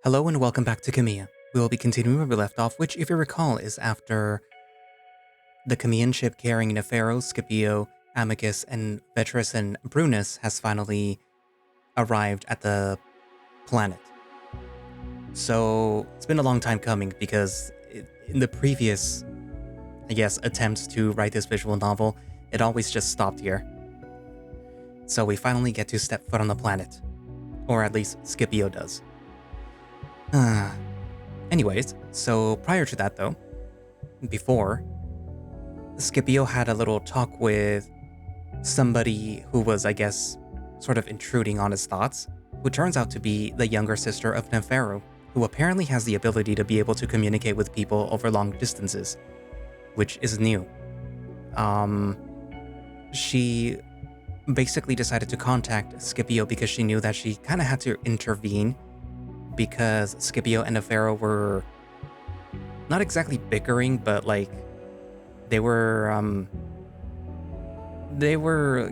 Hello and welcome back to Khemia. We will be continuing where we left off, which, if you recall, is after the Khemian ship carrying Neferu, Scipio, Amicus, and Vetrus and Brunus has finally arrived at the planet. So it's been a long time coming because in the previous, attempts to write this visual novel, it always just stopped here. So we finally get to step foot on the planet. Or at least Scipio does. Anyways, so prior to that though, before, Scipio had a little talk with somebody who was, I guess, sort of intruding on his thoughts, who turns out to be the younger sister of Neferu, who apparently has the ability to be able to communicate with people over long distances, which is new. She basically decided to contact Scipio because she knew that she kind of had to intervene because Scipio and Neferu were not exactly bickering, but like they were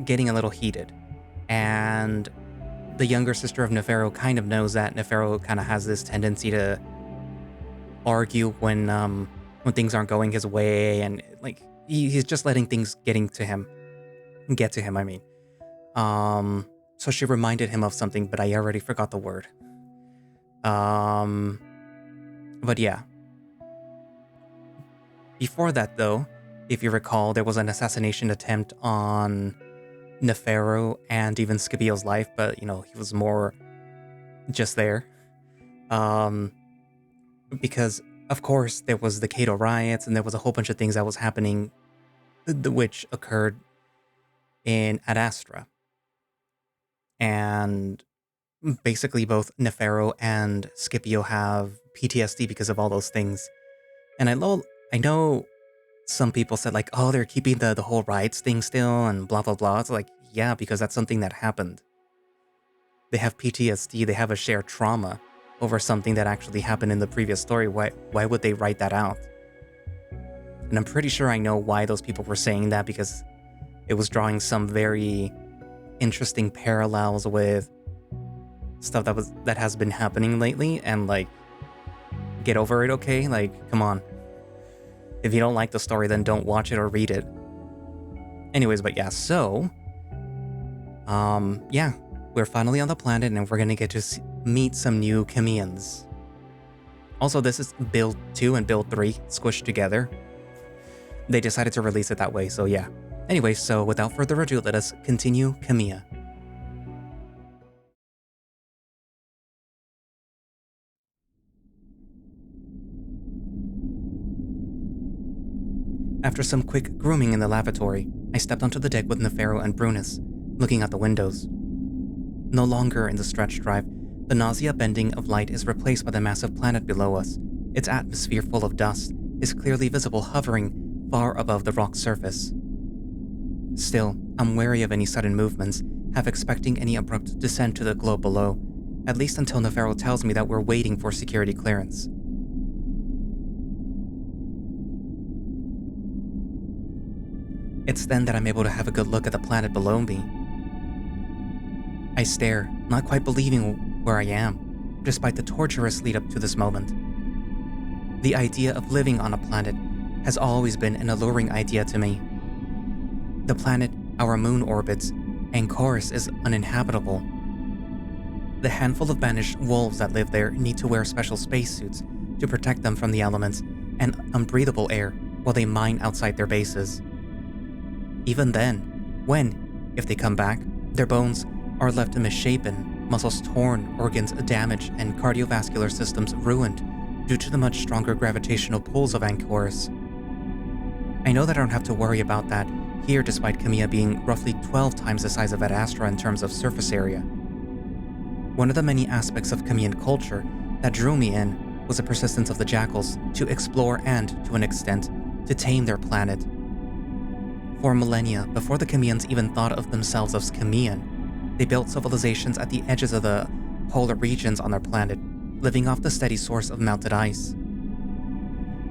getting a little heated. And the younger sister of Neferu kind of knows that Neferu kind of has this tendency to argue when things aren't going his way, and like he's just letting things get to him. So she reminded him of something, but I already forgot the word. But yeah. Before that though, if you recall, there was an assassination attempt on Neferu and even Scipio's life, but he was more just there. Because of course there was the Cato riots and there was a whole bunch of things that was happening which occurred in Adastra. And basically both Neferu and Scipio have PTSD because of all those things. And I know some people said like, oh, they're keeping the whole riots thing still and blah, blah, blah. It's like, yeah, because that's something that happened. They have PTSD, they have a shared trauma over something that actually happened in the previous story. Why would they write that out? And I'm pretty sure I know why those people were saying that, because it was drawing some very interesting parallels with stuff that has been happening lately, and like, get over it, okay? Like, come on. If you don't like the story, then don't watch it or read it. Anyways, but yeah, so we're finally on the planet and we're gonna get to meet some new Khemians. Also, this is build 2 and build 3 squished together. They decided to release it that way, so yeah. Anyway, so without further ado, let us continue Khemia. After some quick grooming in the lavatory, I stepped onto the deck with Neferu and Brunus, looking out the windows. No longer in the stretch drive, the nausea-bending of light is replaced by the massive planet below us. Its atmosphere full of dust is clearly visible hovering far above the rock surface. Still, I'm wary of any sudden movements, half expecting any abrupt descent to the globe below, at least until Neferu tells me that we're waiting for security clearance. It's then that I'm able to have a good look at the planet below me. I stare, not quite believing where I am, despite the torturous lead up to this moment. The idea of living on a planet has always been an alluring idea to me. The planet our moon orbits, Anchorus, is uninhabitable. The handful of banished wolves that live there need to wear special spacesuits to protect them from the elements and unbreathable air while they mine outside their bases. Even then, if they come back, their bones are left misshapen, muscles torn, organs damaged, and cardiovascular systems ruined due to the much stronger gravitational pulls of Anchorus. I know that I don't have to worry about that here, despite Khemia being roughly 12 times the size of Adastra in terms of surface area. One of the many aspects of Khemian culture that drew me in was the persistence of the jackals to explore and, to an extent, to tame their planet. For millennia, before the Khemians even thought of themselves as Khemian, they built civilizations at the edges of the polar regions on their planet, living off the steady source of melted ice.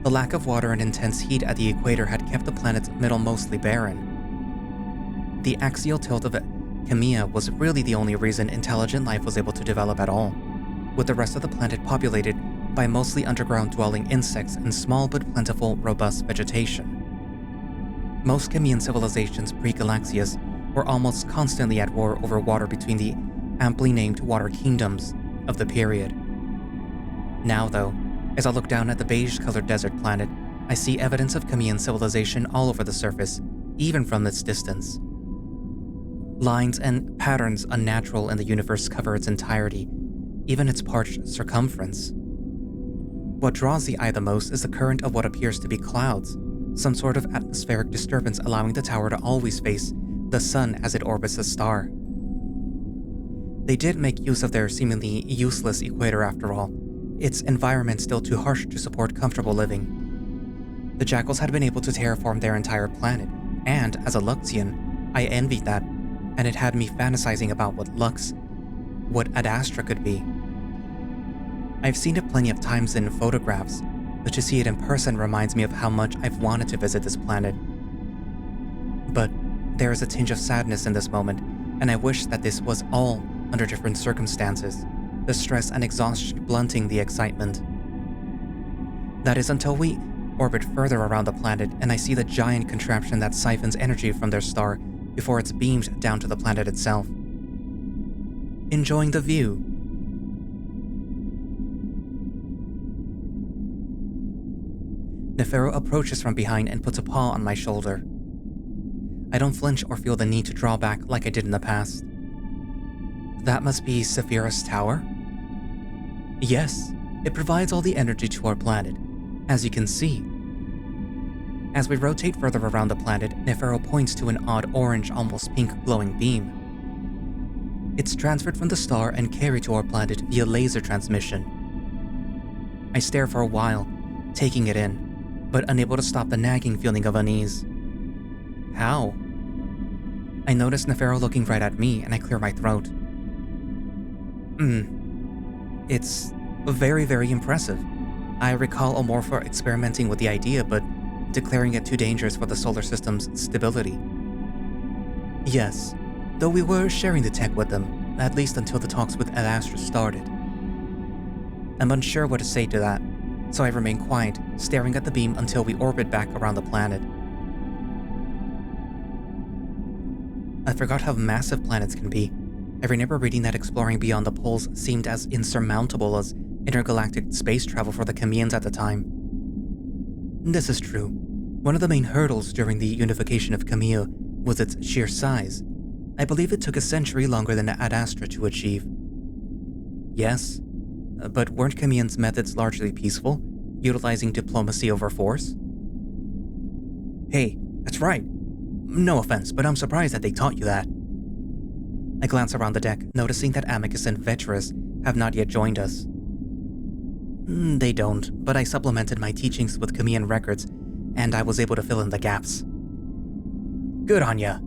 The lack of water and intense heat at the equator had kept the planet's middle mostly barren. The axial tilt of Khemia was really the only reason intelligent life was able to develop at all. with the rest of the planet populated by mostly underground-dwelling insects and small but plentiful, robust vegetation. Most Khemian civilizations pre-Galaxias were almost constantly at war over water between the amply named water kingdoms of the period. Now though, as I look down at the beige-colored desert planet, I see evidence of Khemian civilization all over the surface, even from its distance. Lines and patterns unnatural in the universe cover its entirety, even its parched circumference. What draws the eye the most is the current of what appears to be clouds, some sort of atmospheric disturbance allowing the tower to always face the sun as it orbits a star. They did make use of their seemingly useless equator after all, its environment still too harsh to support comfortable living. The Jackals had been able to terraform their entire planet, and as a Luxian, I envied that, and it had me fantasizing about what Adastra could be. I've seen it plenty of times in photographs, but to see it in person reminds me of how much I've wanted to visit this planet. But there is a tinge of sadness in this moment, and I wish that this was all under different circumstances, the stress and exhaustion blunting the excitement. That is until we orbit further around the planet and I see the giant contraption that siphons energy from their star before it's beamed down to the planet itself. Enjoying the view. Neferu approaches from behind and puts a paw on my shoulder. I don't flinch or feel the need to draw back like I did in the past. That must be Saphira's tower? Yes, it provides all the energy to our planet, as you can see. As we rotate further around the planet, Neferu points to an odd orange, almost pink glowing beam. It's transferred from the star and carried to our planet via laser transmission. I stare for a while, taking it in, but unable to stop the nagging feeling of unease. How? I notice Neferu looking right at me and I clear my throat. It's very, very impressive. I recall Omorpha experimenting with the idea, but declaring it too dangerous for the solar system's stability. Yes, though we were sharing the tech with them, at least until the talks with Adastra started. I'm unsure what to say to that, so I remain quiet, staring at the beam until we orbit back around the planet. I forgot how massive planets can be. I remember reading that exploring beyond the poles seemed as insurmountable as intergalactic space travel for the Khemians at the time. This is true. One of the main hurdles during the unification of Khemia was its sheer size. I believe it took a century longer than Adastra to achieve. Yes, but weren't Khemians' methods largely peaceful, utilizing diplomacy over force? Hey, that's right. No offense, but I'm surprised that they taught you that. I glance around the deck, noticing that Amicus and Veterus have not yet joined us. They don't, but I supplemented my teachings with Khemian records, and I was able to fill in the gaps. Good on ya.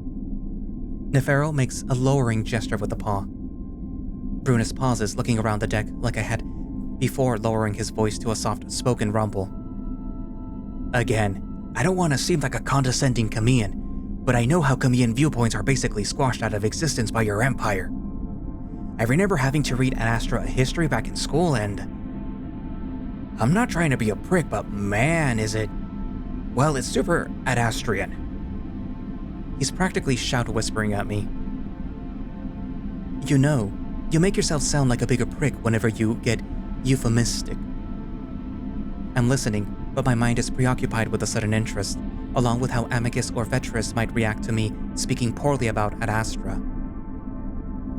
Neferu makes a lowering gesture with the paw. Brunus pauses, looking around the deck like I had before, lowering his voice to a soft-spoken rumble. Again, I don't want to seem like a condescending Khemian, but I know how Khemian viewpoints are basically squashed out of existence by your empire. I remember having to read Adastra history back in school, and I'm not trying to be a prick, but man, is it... Well, it's super Adastrian. He's practically shout-whispering at me. You know, you make yourself sound like a bigger prick whenever you get euphemistic. I'm listening, but my mind is preoccupied with a sudden interest, along with how Amicus or Veterus might react to me speaking poorly about Adastra.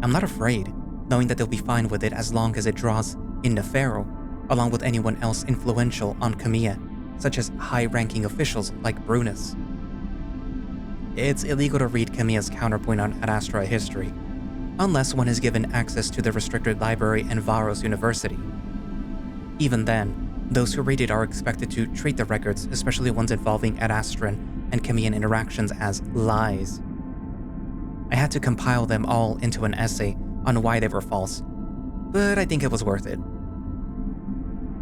I'm not afraid, knowing that they'll be fine with it as long as it draws in Neferu, along with anyone else influential on Khemia, such as high-ranking officials like Brunus. It's illegal to read Khemia's counterpoint on Adastra history, unless one is given access to the restricted library in Varos University. Even then, those who read it are expected to treat the records, especially ones involving Adastran and Khemian interactions, as lies. I had to compile them all into an essay on why they were false, but I think it was worth it.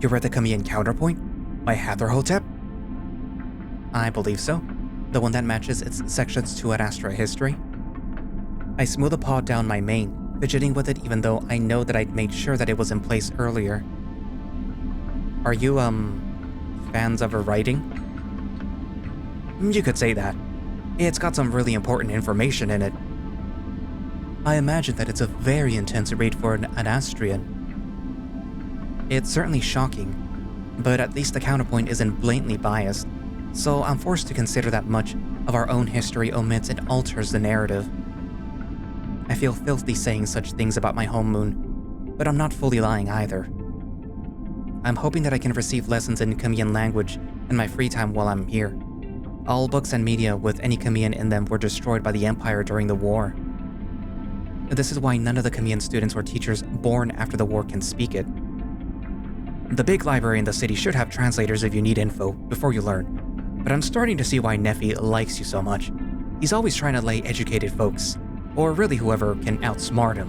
You read the Khemian counterpoint? By Hatherhotep? I believe so. The one that matches its sections to Adastra history. I smooth a paw down my mane, fidgeting with it even though I know that I'd made sure that it was in place earlier. Are you, fans of her writing? You could say that. It's got some really important information in it. I imagine that it's a very intense read for an Adastrian. It's certainly shocking, but at least the counterpoint isn't blatantly biased, so I'm forced to consider that much of our own history omits and alters the narrative. I feel filthy saying such things about my home moon, but I'm not fully lying either. I'm hoping that I can receive lessons in Khemian language in my free time while I'm here. All books and media with any Khemian in them were destroyed by the Empire during the war. This is why none of the Khemian students or teachers born after the war can speak it. The big library in the city should have translators if you need info before you learn, but I'm starting to see why Nefi likes you so much. He's always trying to lay educated folks, or really whoever can outsmart him.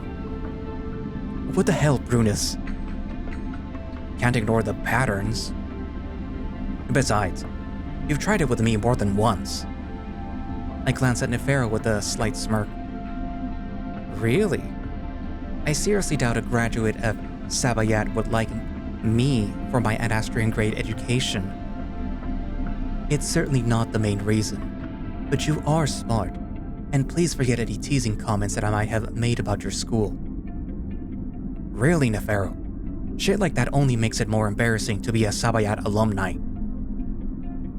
What the hell, Brunus? Can't ignore the patterns. Besides, you've tried it with me more than once. I glance at Neferu with a slight smirk. Really? I seriously doubt a graduate of Sabayat would like me for my Adastrian grade education. It's certainly not the main reason, but you are smart, and please forget any teasing comments that I might have made about your school. Really, Neferu? Shit like that only makes it more embarrassing to be a Sabayat alumni.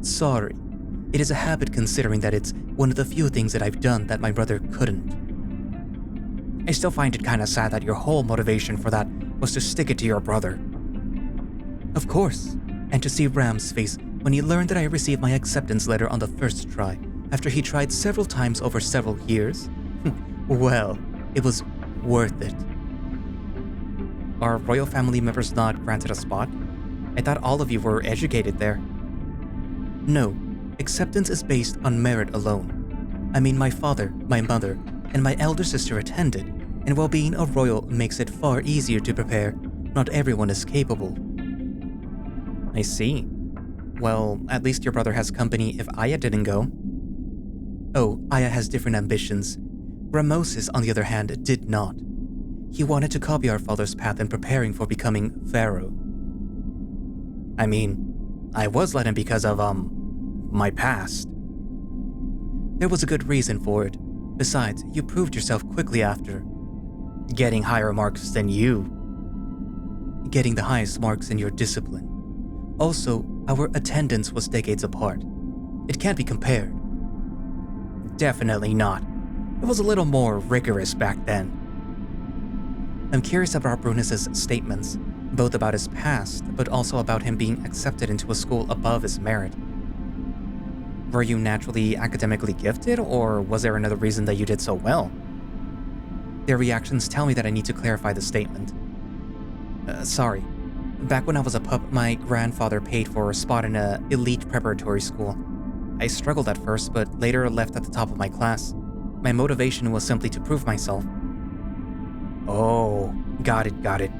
Sorry, it is a habit considering that it's one of the few things that I've done that my brother couldn't. I still find it kinda sad that your whole motivation for that was to stick it to your brother. Of course, and to see Ram's face when he learned that I received my acceptance letter on the first try, after he tried several times over several years. Well, it was worth it. Are royal family members not granted a spot? I thought all of you were educated there. No, acceptance is based on merit alone. I mean, my father, my mother, and my elder sister attended, and while being a royal makes it far easier to prepare, not everyone is capable. I see. Well, at least your brother has company if Aya didn't go. Oh, Aya has different ambitions. Ramosis, on the other hand, did not. He wanted to copy our father's path in preparing for becoming pharaoh. I mean, I was let him because of, my past. There was a good reason for it. Besides, you proved yourself quickly after. Getting higher marks than you. Getting the highest marks in your discipline. Also, our attendance was decades apart. It can't be compared. Definitely not. It was a little more rigorous back then. I'm curious about Brunus's statements, both about his past, but also about him being accepted into a school above his merit. Were you naturally academically gifted, or was there another reason that you did so well? Their reactions tell me that I need to clarify the statement. Sorry. Back when I was a pup, my grandfather paid for a spot in an elite preparatory school. I struggled at first, but later left at the top of my class. My motivation was simply to prove myself. Oh, got it.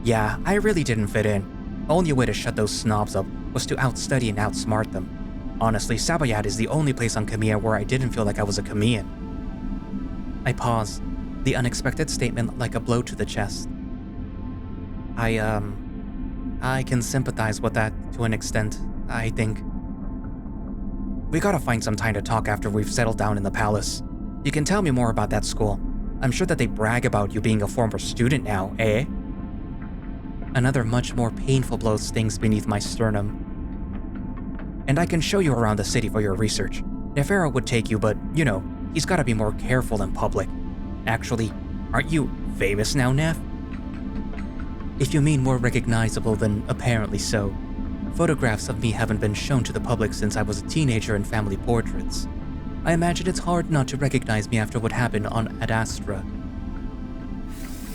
Yeah, I really didn't fit in. Only way to shut those snobs up was to outstudy and outsmart them. Honestly, Sabayat is the only place on Khemia where I didn't feel like I was a Khemian. I paused, the unexpected statement like a blow to the chest. I can sympathize with that to an extent, I think. We gotta find some time to talk after we've settled down in the palace. You can tell me more about that school. I'm sure that they brag about you being a former student now, eh? Another much more painful blow stings beneath my sternum. And I can show you around the city for your research. Neferu would take you, but, you know, he's gotta be more careful in public. Actually, aren't you famous now, Nef? If you mean more recognizable, then apparently so. Photographs of me haven't been shown to the public since I was a teenager in family portraits. I imagine it's hard not to recognize me after what happened on Adastra.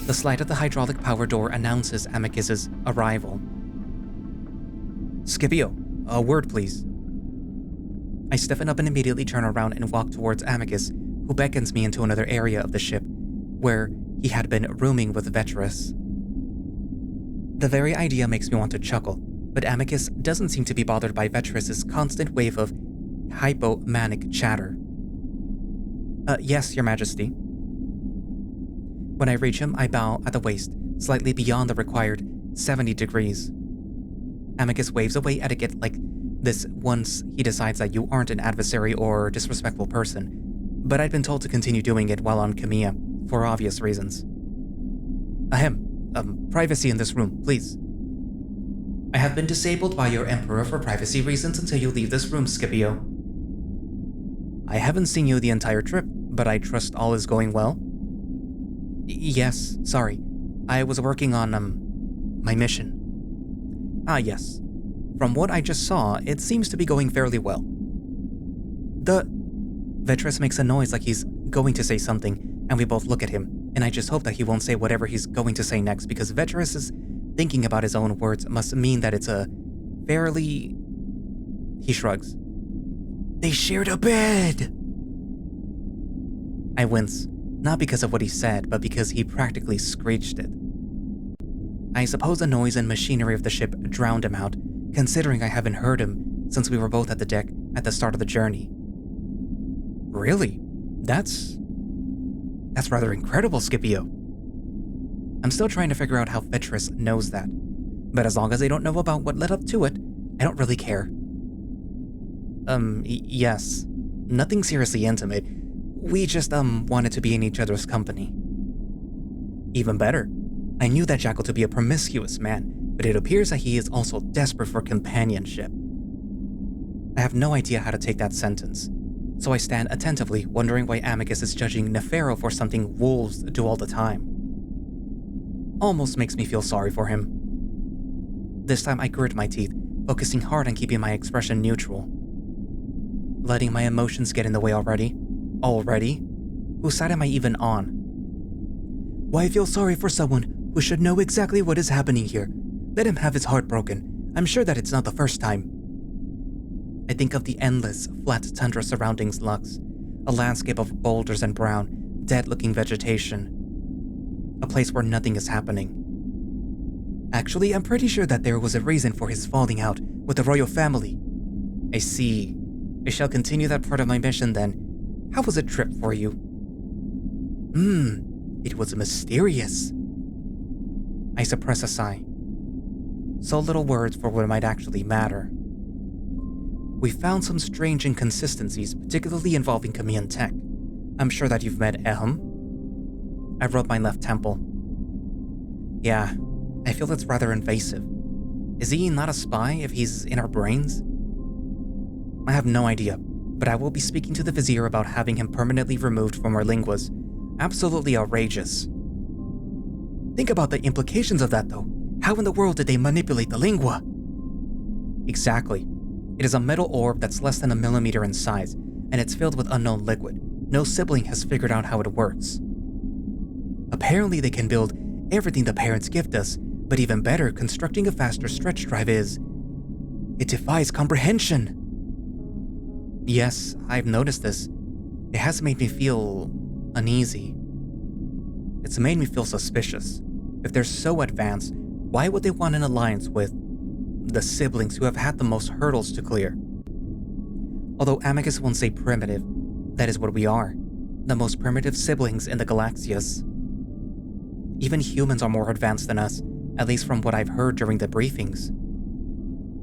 The slide of the hydraulic power door announces Amicus's arrival. Scipio, a word please. I stiffen up and immediately turn around and walk towards Amicus, who beckons me into another area of the ship, where he had been rooming with Veterus. The very idea makes me want to chuckle, but Amicus doesn't seem to be bothered by Veterus's constant wave of hypomanic chatter. Yes, Your Majesty. When I reach him, I bow at the waist, slightly beyond the required 70 degrees. Amicus waves away etiquette like this once he decides that you aren't an adversary or disrespectful person, but I'd been told to continue doing it while on Khemia, for obvious reasons. Privacy in this room, please. I have been disabled by your Emperor for privacy reasons until you leave this room, Scipio. I haven't seen you the entire trip, but I trust all is going well? Yes, sorry. I was working on, my mission. Ah, yes. From what I just saw, it seems to be going fairly well. Vetris makes a noise like he's going to say something, and we both look at him, and I just hope that he won't say whatever he's going to say next, because Vetris' thinking about his own words must mean that it's a fairly... He shrugs. They shared a bed! I wince, not because of what he said, but because he practically screeched it. I suppose the noise and machinery of the ship drowned him out, considering I haven't heard him since we were both at the deck at the start of the journey. Really? That's rather incredible, Scipio. I'm still trying to figure out how Vetris knows that, but as long as I don't know about what led up to it, I don't really care. Yes. Nothing seriously intimate. We just, wanted to be in each other's company. Even better. I knew that Jackal to be a promiscuous man, but it appears that he is also desperate for companionship. I have no idea how to take that sentence, so I stand attentively, wondering why Amicus is judging Neferu for something wolves do all the time. Almost makes me feel sorry for him. This time I grit my teeth, focusing hard on keeping my expression neutral. Letting my emotions get in the way already? Already? Whose side am I even on? Why feel sorry for someone who should know exactly what is happening here? Let him have his heart broken. I'm sure that it's not the first time. I think of the endless, flat tundra surrounding Lux, a landscape of boulders and brown, dead-looking vegetation. A place where nothing is happening. Actually, I'm pretty sure that there was a reason for his falling out with the royal family. I see. I shall continue that part of my mission then. How was a trip for you? It was mysterious. I suppress a sigh. So little words for what might actually matter. We found some strange inconsistencies, particularly involving Khemian tech. I'm sure that you've met Ehem. I rub my left temple. Yeah, I feel it's rather invasive. Is he not a spy if he's in our brains? I have no idea, but I will be speaking to the Vizier about having him permanently removed from our linguas. Absolutely outrageous. Think about the implications of that, though. How in the world did they manipulate the lingua? Exactly. It is a metal orb that's less than a millimeter in size, and it's filled with unknown liquid. No sibling has figured out how it works. Apparently they can build everything the parents gift us, but even better, constructing a faster stretch drive is... It defies comprehension. Yes, I've noticed this. It has made me feel uneasy. It's made me feel suspicious. If they're so advanced, why would they want an alliance with the siblings who have had the most hurdles to clear? Although Amicus won't say primitive, that is what we are. The most primitive siblings in the Galaxias. Even humans are more advanced than us, at least from what I've heard during the briefings.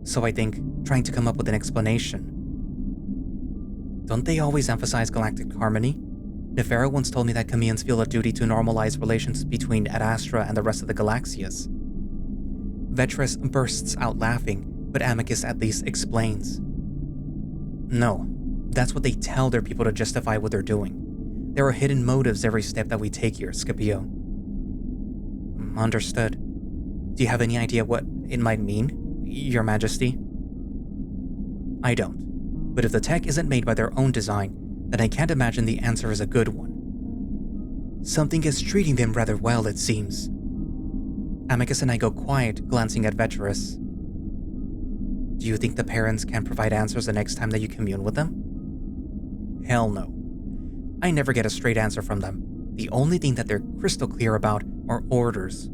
So I think, trying to come up with an explanation. Don't they always emphasize galactic harmony? Neferu once told me that Khemians feel a duty to normalize relations between Adastra and the rest of the Galaxias. Vetris bursts out laughing, but Amicus at least explains. No, that's what they tell their people to justify what they're doing. There are hidden motives every step that we take here, Scipio. Understood. Do you have any idea what it might mean, Your Majesty? I don't. But if the tech isn't made by their own design, then I can't imagine the answer is a good one. Something is treating them rather well, it seems. Amicus and I go quiet, glancing at Vetris. Do you think the parents can provide answers the next time that you commune with them? Hell no. I never get a straight answer from them. The only thing that they're crystal clear about are orders.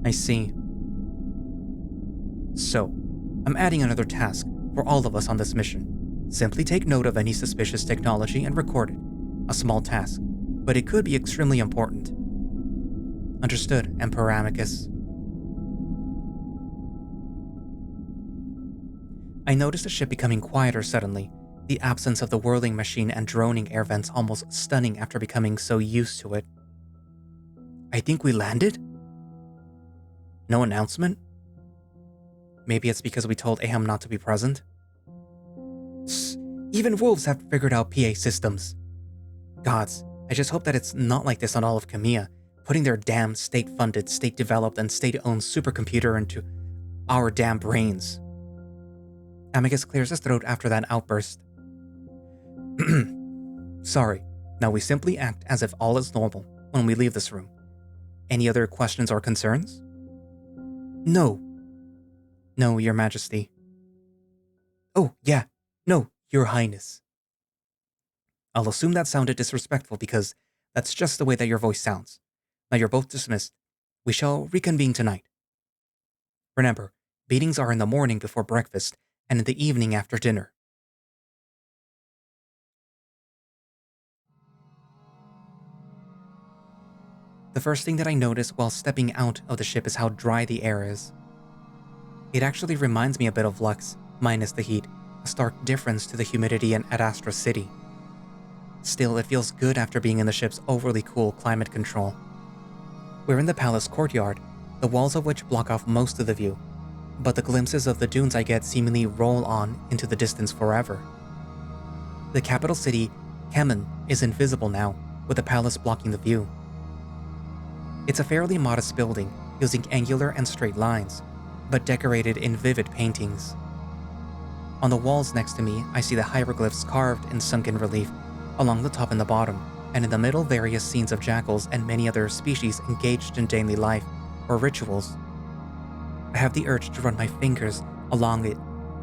I see. So, I'm adding another task for all of us on this mission. Simply take note of any suspicious technology and record it. A small task, but it could be extremely important. Understood, Emperor Amicus. I noticed the ship becoming quieter suddenly, the absence of the whirling machine and droning air vents almost stunning after becoming so used to it. I think we landed? No announcement? Maybe it's because we told Aham not to be present? Even wolves have figured out PA systems. Gods, I just hope that it's not like this on all of Khemia, putting their damn state-funded, state-developed, and state-owned supercomputer into our damn brains. Amicus clears his throat after that outburst. Sorry. Now we simply act as if all is normal when we leave this room. Any other questions or concerns? No. No, Your Majesty. Oh, yeah. No, Your Highness. I'll assume that sounded disrespectful because that's just the way that your voice sounds. Now you're both dismissed. We shall reconvene tonight. Remember, meetings are in the morning before breakfast and in the evening after dinner. The first thing that I notice while stepping out of the ship is how dry the air is. It actually reminds me a bit of Lux, minus the heat, a stark difference to the humidity in Adastra City. Still, it feels good after being in the ship's overly cool climate control. We're in the palace courtyard, the walls of which block off most of the view, but the glimpses of the dunes I get seemingly roll on into the distance forever. The capital city, Khemia, is invisible now, with the palace blocking the view. It's a fairly modest building, using angular and straight lines, but decorated in vivid paintings. On the walls next to me, I see the hieroglyphs carved in sunken relief along the top and the bottom, and in the middle various scenes of jackals and many other species engaged in daily life or rituals. I have the urge to run my fingers along it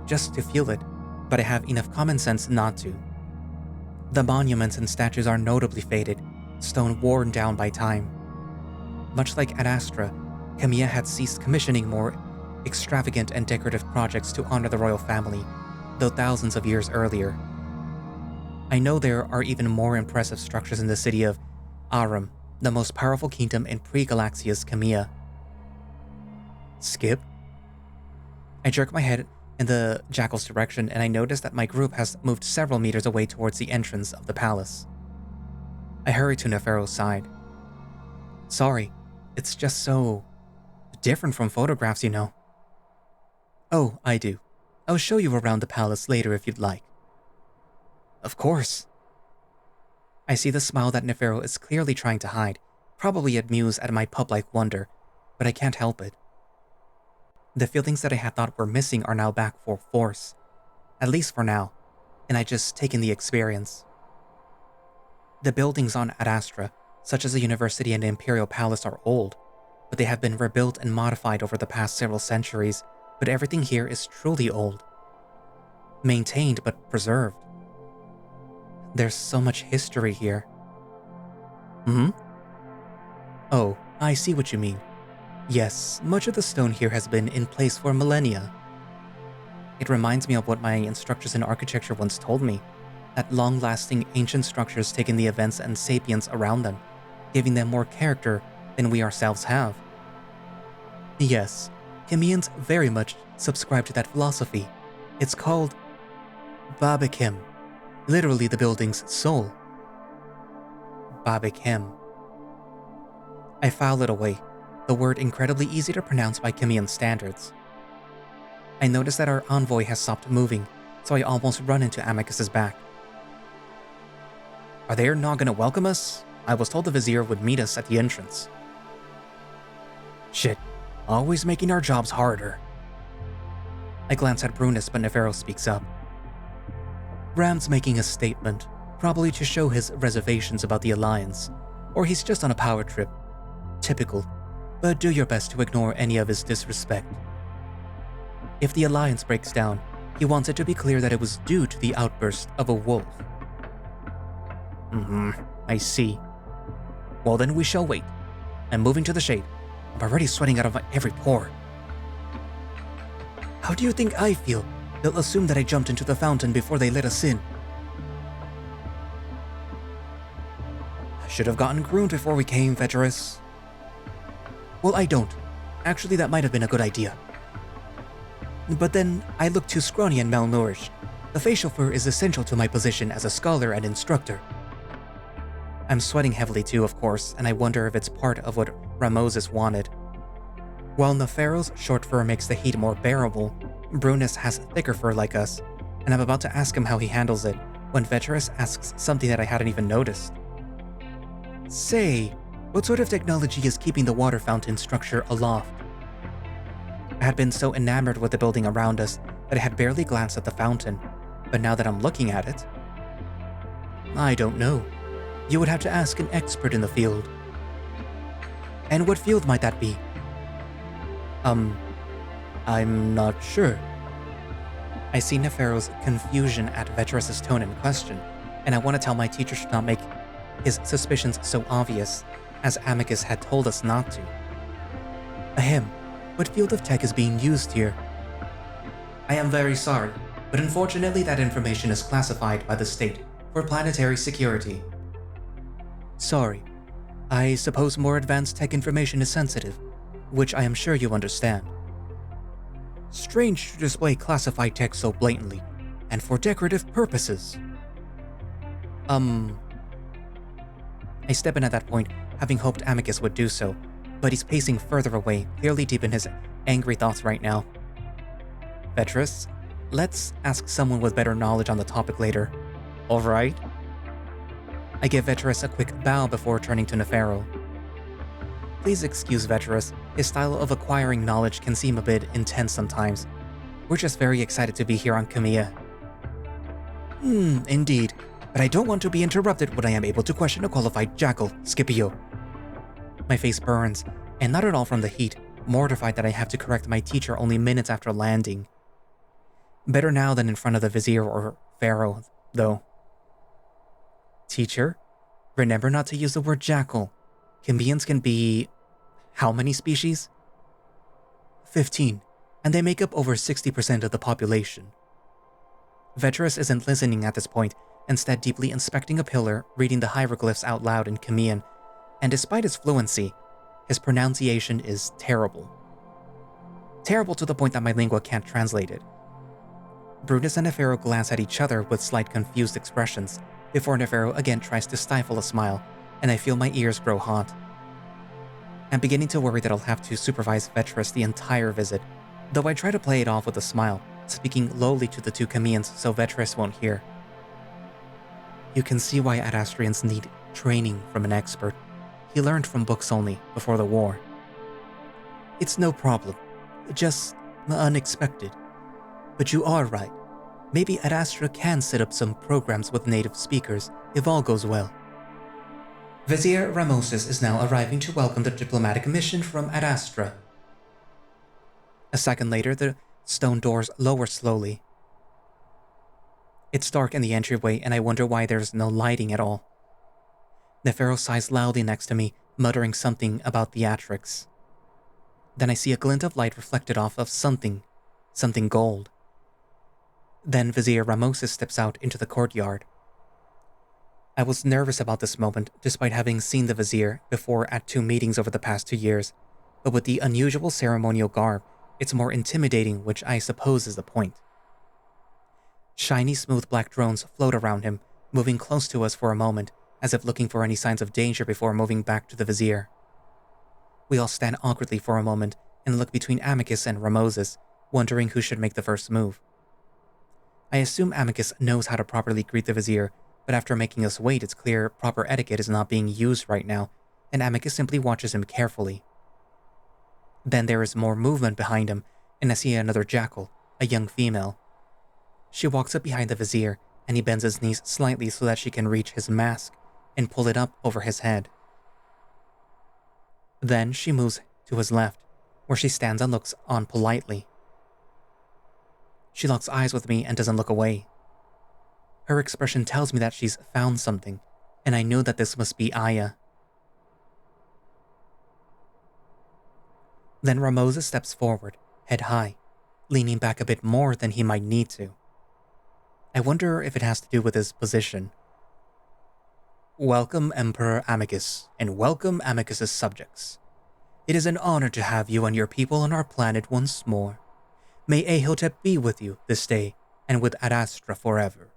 just to feel it, but I have enough common sense not to. The monuments and statues are notably faded, stone worn down by time. Much like Adastra, Khemia had ceased commissioning more extravagant and decorative projects to honor the royal family, though thousands of years earlier. I know there are even more impressive structures in the city of Aram, the most powerful kingdom in pre-Galaxia's Khemia. Skip? I jerk my head in the jackal's direction and I notice that my group has moved several meters away towards the entrance of the palace. I hurry to Neferu's side. Sorry, it's just so different from photographs, you know. Oh, I do. I'll show you around the palace later if you'd like. Of course. I see the smile that Neferu is clearly trying to hide, probably amused at my pup-like wonder, but I can't help it. The feelings that I had thought were missing are now back full force, at least for now, and I just take in the experience. The buildings on Adastra, such as the University and the Imperial Palace, are old, but they have been rebuilt and modified over the past several centuries, but everything here is truly old. Maintained but preserved. There's so much history here. Oh, I see what you mean. Yes, much of the stone here has been in place for millennia. It reminds me of what my instructors in architecture once told me, that long-lasting ancient structures take in the events and sapience around them, giving them more character than we ourselves have. Yes, Khemians very much subscribe to that philosophy. It's called Babakhem, literally the building's soul. Babakhem. I file it away, the word incredibly easy to pronounce by Khemian standards. I notice that our envoy has stopped moving, so I almost run into Amicus's back. Are they not going to welcome us? I was told the vizier would meet us at the entrance. Shit, always making our jobs harder. I glance at Brunus, but Neferu speaks up. Ram's making a statement, probably to show his reservations about the Alliance, or he's just on a power trip. Typical, but do your best to ignore any of his disrespect. If the Alliance breaks down, he wants it to be clear that it was due to the outburst of a wolf. I see. Well then we shall wait. I'm moving to the shade. I'm already sweating out of every pore. How do you think I feel? They'll assume that I jumped into the fountain before they let us in. I should have gotten groomed before we came, Veterus. Well, I don't. Actually, that might have been a good idea. But then, I look too scrawny and malnourished. The facial fur is essential to my position as a scholar and instructor. I'm sweating heavily too, of course, and I wonder if it's part of what Ramosis wanted. While Neferu's short fur makes the heat more bearable, Brunus has thicker fur like us, and I'm about to ask him how he handles it when Veterus asks something that I hadn't even noticed. Say, what sort of technology is keeping the water fountain structure aloft? I had been so enamored with the building around us that I had barely glanced at the fountain, but now that I'm looking at it, I don't know. You would have to ask an expert in the field. And what field might that be? I'm not sure. I see Neferu's confusion at Veterus's tone and question, and I want to tell my teacher should not make his suspicions so obvious, as Amicus had told us not to. Ahem, what field of tech is being used here? I am very sorry, but unfortunately that information is classified by the state for planetary security. Sorry. I suppose more advanced tech information is sensitive, which I am sure you understand. Strange to display classified tech so blatantly, and for decorative purposes. I step in at that point, having hoped Amicus would do so, but he's pacing further away, clearly deep in his angry thoughts right now. Veterus, let's ask someone with better knowledge on the topic later. Alright? I give Veterus a quick bow before turning to Neferu. Please excuse Veterus, his style of acquiring knowledge can seem a bit intense sometimes. We're just very excited to be here on Khemia. Indeed, but I don't want to be interrupted when I am able to question a qualified jackal, Scipio. My face burns, and not at all from the heat, mortified that I have to correct my teacher only minutes after landing. Better now than in front of the vizier or pharaoh, though. Teacher, remember not to use the word jackal. Khemians can be... how many species? 15, and they make up over 60% of the population. Veterus isn't listening at this point, instead deeply inspecting a pillar, reading the hieroglyphs out loud in Khemian, and despite his fluency, his pronunciation is terrible. Terrible to the point that my lingua can't translate it. Brunus and Neferu glance at each other with slight confused expressions, before Neferu again tries to stifle a smile, and I feel my ears grow hot. I'm beginning to worry that I'll have to supervise Veterus the entire visit, though I try to play it off with a smile, speaking lowly to the two Khemians so Veterus won't hear. You can see why Adastrians need training from an expert. He learned from books only before the war. It's no problem, just unexpected. But you are right. Maybe Adastra can set up some programs with native speakers if all goes well. Vizier Ramosis is now arriving to welcome the diplomatic mission from Adastra. A second later, the stone doors lower slowly. It's dark in the entryway, and I wonder why there's no lighting at all. Neferu sighs loudly next to me, muttering something about theatrics. Then I see a glint of light reflected off of something gold. Then Vizier Ramosis steps out into the courtyard. I was nervous about this moment, despite having seen the Vizier before at 2 meetings over the past 2 years, but with the unusual ceremonial garb, it's more intimidating, which I suppose is the point. Shiny, smooth black drones float around him, moving close to us for a moment, as if looking for any signs of danger before moving back to the Vizier. We all stand awkwardly for a moment and look between Amicus and Ramosis, wondering who should make the first move. I assume Amicus knows how to properly greet the Vizier, but after making us wait, it's clear proper etiquette is not being used right now, and Amicus simply watches him carefully. Then there is more movement behind him, and I see another jackal, a young female. She walks up behind the Vizier, and he bends his knees slightly so that she can reach his mask and pull it up over his head. Then she moves to his left, where she stands and looks on politely. She locks eyes with me and doesn't look away. Her expression tells me that she's found something, and I knew that this must be Aya. Then Ramosis steps forward, head high, leaning back a bit more than he might need to. I wonder if it has to do with his position. Welcome, Emperor Amicus, and welcome Amicus's subjects. It is an honor to have you and your people on our planet once more. May Ahotep be with you this day and with Adastra forever.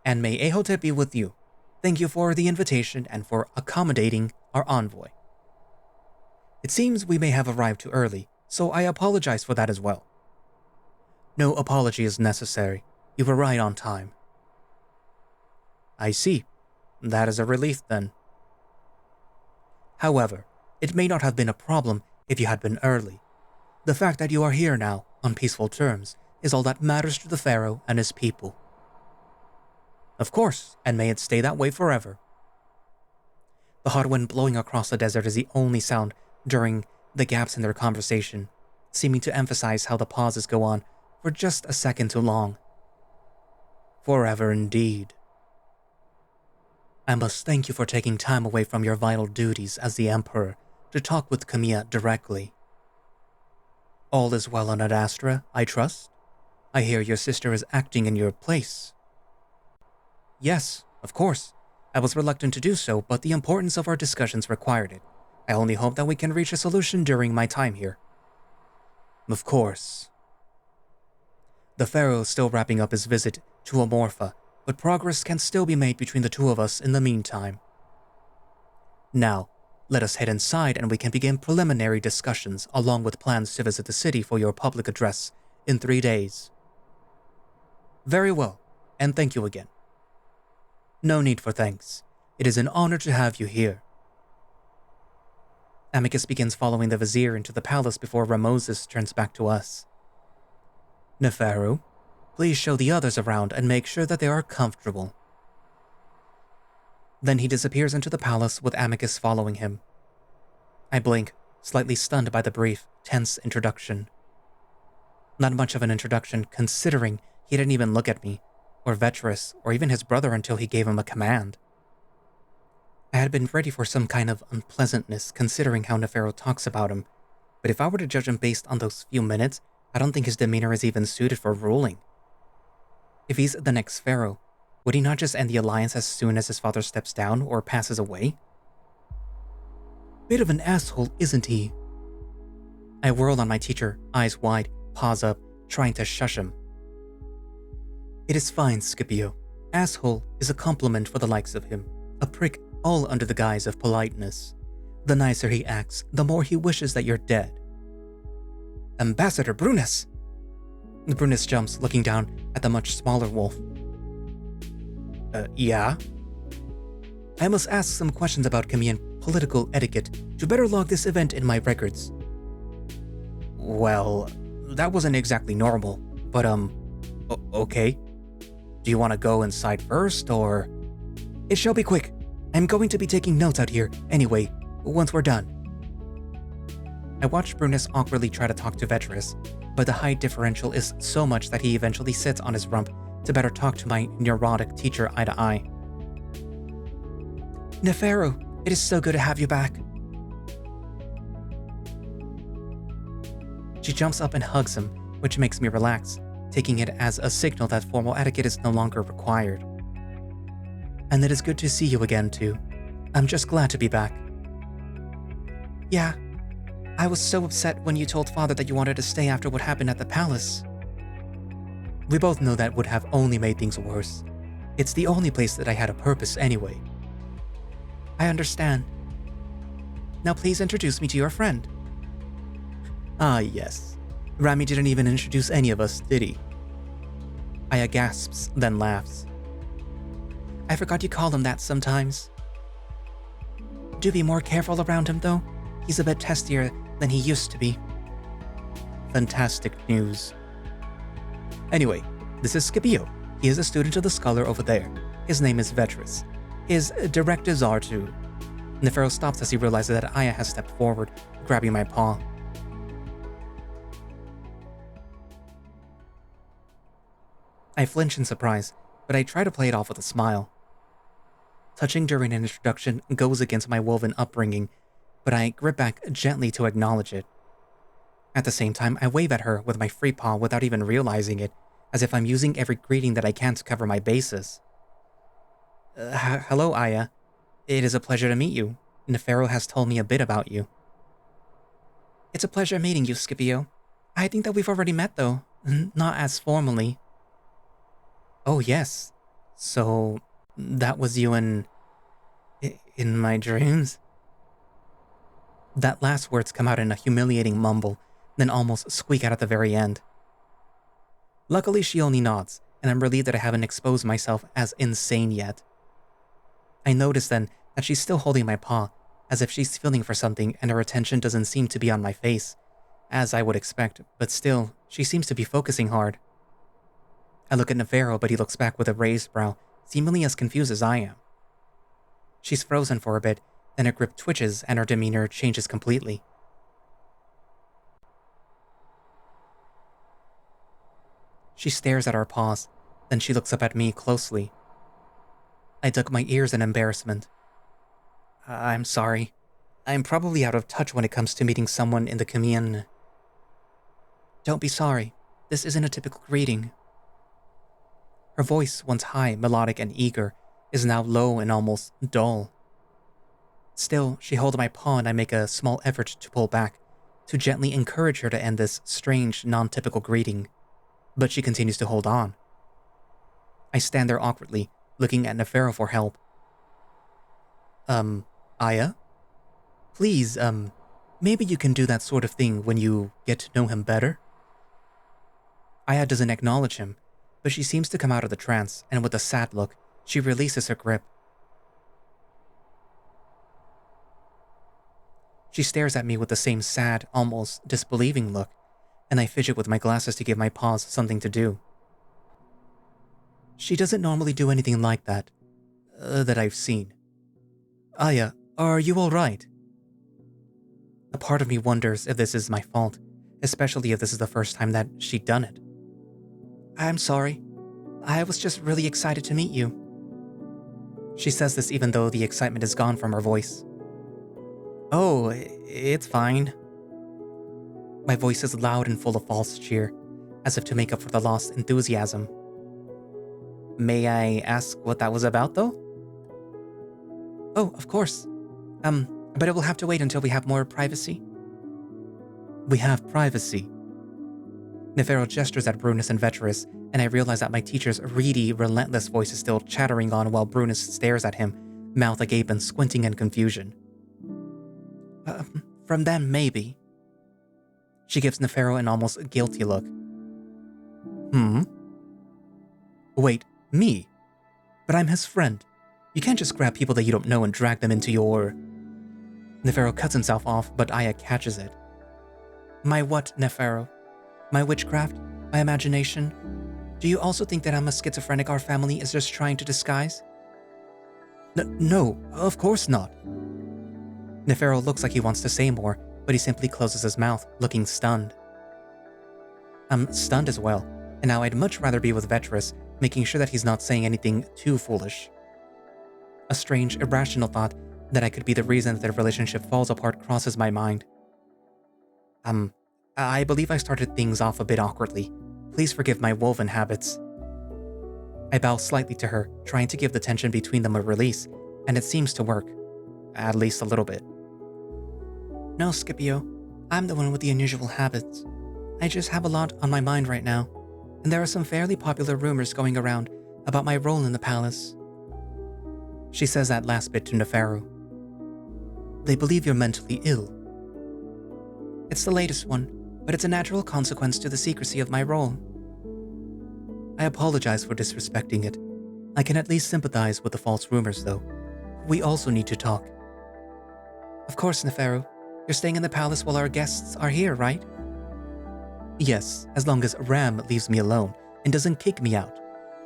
And may Ahotep be with you. Thank you for the invitation and for accommodating our envoy. It seems we may have arrived too early, so I apologize for that as well. No apology is necessary. You were right on time. I see. That is a relief then. However, it may not have been a problem if you had been early. The fact that you are here now, on peaceful terms, is all that matters to the pharaoh and his people. Of course, and may it stay that way forever. The hot wind blowing across the desert is the only sound during the gaps in their conversation, seeming to emphasize how the pauses go on for just a second too long. Forever indeed. I must thank you for taking time away from your vital duties as the Emperor to talk with Khemia directly. All is well on Adastra, I trust? I hear your sister is acting in your place. Yes, of course. I was reluctant to do so, but the importance of our discussions required it. I only hope that we can reach a solution during my time here. Of course. The pharaoh is still wrapping up his visit to Amorpha, but progress can still be made between the two of us in the meantime. Now, let us head inside and we can begin preliminary discussions along with plans to visit the city for your public address in 3 days. Very well, and thank you again. No need for thanks. It is an honor to have you here. Amicus begins following the vizier into the palace before Ramosis turns back to us. Neferu, please show the others around and make sure that they are comfortable. Then he disappears into the palace with Amicus following him. I blink, slightly stunned by the brief, tense introduction. Not much of an introduction, considering he didn't even look at me, or Vetris, or even his brother until he gave him a command. I had been ready for some kind of unpleasantness considering how Neferu talks about him, but if I were to judge him based on those few minutes, I don't think his demeanor is even suited for ruling. If he's the next pharaoh, would he not just end the alliance as soon as his father steps down or passes away? Bit of an asshole, isn't he? I whirl on my teacher, eyes wide, paws up, trying to shush him. It is fine, Scipio. Asshole is a compliment for the likes of him, a prick all under the guise of politeness. The nicer he acts, the more he wishes that you're dead. Ambassador Brunus! Brunus jumps, looking down at the much smaller wolf. Yeah? I must ask some questions about Khemian political etiquette to better log this event in my records. Well, that wasn't exactly normal, but okay. Do you want to go inside first, or? It shall be quick. I'm going to be taking notes out here, anyway, once we're done. I watch Brunus awkwardly try to talk to Vetris, but the height differential is so much that he eventually sits on his rump to better talk to my neurotic teacher eye to eye. Neferu, it is so good to have you back. She jumps up and hugs him, which makes me relax, taking it as a signal that formal etiquette is no longer required. And it is good to see you again, too. I'm just glad to be back. Yeah, I was so upset when you told Father that you wanted to stay after what happened at the palace. We both know that would have only made things worse. It's the only place that I had a purpose anyway. I understand. Now please introduce me to your friend. Ah, yes. Rami didn't even introduce any of us, did he? Aya gasps, then laughs. I forgot you call him that sometimes. Do be more careful around him, though. He's a bit testier than he used to be. Fantastic news. Anyway, this is Scipio. He is a student of the scholar over there. His name is Vetris. His directives are to... Neferu stops as he realizes that Aya has stepped forward, grabbing my paw. I flinch in surprise, but I try to play it off with a smile. Touching during an introduction goes against my woven upbringing, but I grip back gently to acknowledge it. At the same time, I wave at her with my free paw without even realizing it, as if I'm using every greeting that I can to cover my bases. Hello, Aya. It is a pleasure to meet you. Neferu has told me a bit about you. It's a pleasure meeting you, Scipio. I think that we've already met, though. Not as formally. Oh, yes. So, that was you in my dreams? That last words come out in a humiliating mumble, then almost squeak out at the very end. Luckily, she only nods, and I'm relieved that I haven't exposed myself as insane yet. I notice then that she's still holding my paw, as if she's feeling for something and her attention doesn't seem to be on my face, as I would expect, but still, she seems to be focusing hard. I look at Neferu, but he looks back with a raised brow, seemingly as confused as I am. She's frozen for a bit, then her grip twitches and her demeanor changes completely. She stares at our paws, then she looks up at me closely. I duck my ears in embarrassment. I'm sorry. I'm probably out of touch when it comes to meeting someone in the Khemian. Don't be sorry. This isn't a typical greeting. Her voice, once high, melodic, and eager, is now low and almost dull. Still, she holds my paw and I make a small effort to pull back, to gently encourage her to end this strange, non-typical greeting. But she continues to hold on. I stand there awkwardly, looking at Neferu for help. Aya? Please, maybe you can do that sort of thing when you get to know him better? Aya doesn't acknowledge him, but she seems to come out of the trance, and with a sad look, she releases her grip. She stares at me with the same sad, almost disbelieving look, and I fidget with my glasses to give my paws something to do. She doesn't normally do anything like that, that I've seen. Aya, are you alright? A part of me wonders if this is my fault, especially if this is the first time that she'd done it. I'm sorry. I was just really excited to meet you. She says this even though the excitement is gone from her voice. Oh, it's fine. My voice is loud and full of false cheer, as if to make up for the lost enthusiasm. May I ask what that was about, though? Oh, of course. But it will have to wait until we have more privacy. We have privacy. Neferu gestures at Brunus and Veterus, and I realize that my teacher's reedy, relentless voice is still chattering on while Brunus stares at him, mouth agape and squinting in confusion. From them, maybe. She gives Neferu an almost guilty look. Wait, me? But I'm his friend. You can't just grab people that you don't know and drag them into your... Neferu cuts himself off, but Aya catches it. My what, Neferu? My witchcraft? My imagination? Do you also think that I'm a schizophrenic our family is just trying to disguise? No, of course not. Neferu looks like he wants to say more, but he simply closes his mouth, looking stunned. I'm stunned as well, and now I'd much rather be with Veterus, making sure that he's not saying anything too foolish. A strange, irrational thought that I could be the reason that their relationship falls apart crosses my mind. I believe I started things off a bit awkwardly. Please forgive my woven habits. I bow slightly to her, trying to give the tension between them a release, and it seems to work. At least a little bit. No, Scipio. I'm the one with the unusual habits. I just have a lot on my mind right now, and there are some fairly popular rumors going around about my role in the palace. She says that last bit to Neferu. They believe you're mentally ill. It's the latest one, but it's a natural consequence to the secrecy of my role. I apologize for disrespecting it. I can at least sympathize with the false rumors, though. We also need to talk. Of course, Neferu. You're staying in the palace while our guests are here, right? Yes, as long as Ram leaves me alone and doesn't kick me out.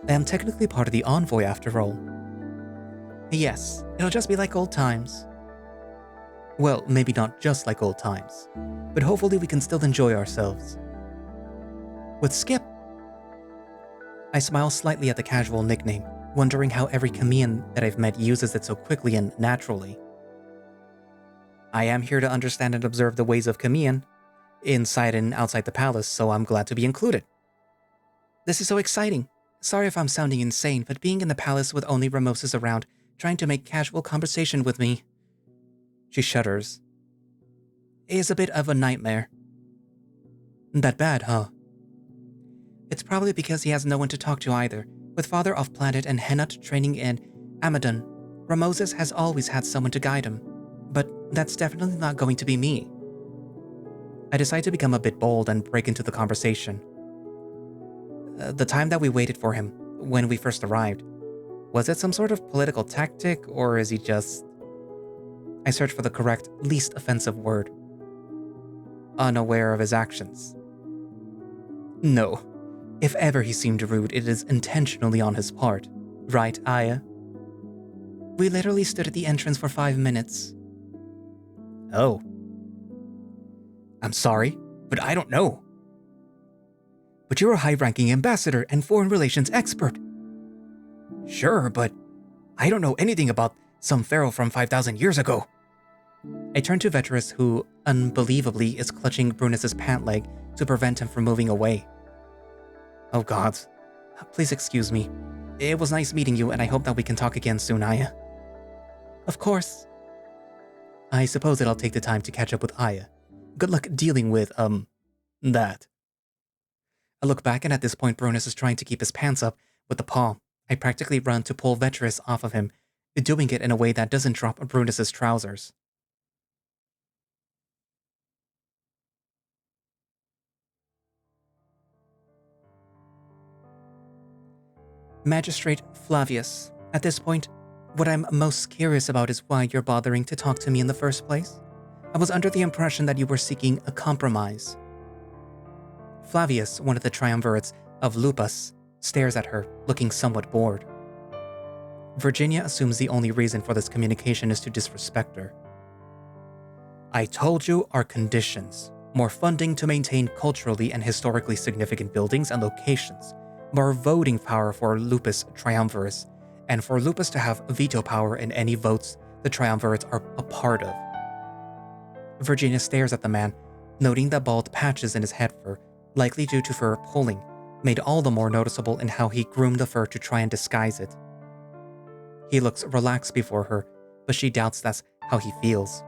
I am technically part of the envoy after all. Yes, it'll just be like old times. Well, maybe not just like old times, but hopefully we can still enjoy ourselves. With Skip? I smile slightly at the casual nickname, wondering how every Khemian that I've met uses it so quickly and naturally. I am here to understand and observe the ways of Khemian, inside and outside the palace, so I'm glad to be included. This is so exciting. Sorry if I'm sounding insane, but being in the palace with only Ramoses around trying to make casual conversation with me. She shudders. Is a bit of a nightmare. That bad, huh? It's probably because he has no one to talk to either. With Father off-planet and Henut training in Amadon, Ramoses has always had someone to guide him. But that's definitely not going to be me. I decide to become a bit bold and break into the conversation. The time that we waited for him, when we first arrived, was it some sort of political tactic, or is he just... I search for the correct, least offensive word. Unaware of his actions. No. If ever he seemed rude, it is intentionally on his part. Right, Aya? We literally stood at the entrance for 5 minutes. Oh. I'm sorry, but I don't know. But you're a high-ranking ambassador and foreign relations expert. Sure, but I don't know anything about some pharaoh from 5,000 years ago. I turn to Veterus, who, unbelievably, is clutching Brunus's pant leg to prevent him from moving away. Oh God. Please excuse me. It was nice meeting you, and I hope that we can talk again soon, Aya. Of course. I suppose that I'll take the time to catch up with Aya. Good luck dealing with, that. I look back, and at this point Brunus is trying to keep his pants up with the paw. I practically run to pull Veterus off of him, doing it in a way that doesn't drop Brunus's trousers. Magistrate Flavius, at this point, what I'm most curious about is why you're bothering to talk to me in the first place. I was under the impression that you were seeking a compromise. Flavius, one of the triumvirates of Lupus, stares at her, looking somewhat bored. Virginia assumes the only reason for this communication is to disrespect her. I told you our conditions. More funding to maintain culturally and historically significant buildings and locations. More voting power for Lupus Triumvirs, and for Lupus to have veto power in any votes the Triumvirates are a part of. Virginia stares at the man, noting the bald patches in his head fur, likely due to fur pulling, made all the more noticeable in how he groomed the fur to try and disguise it. He looks relaxed before her, but she doubts that's how he feels.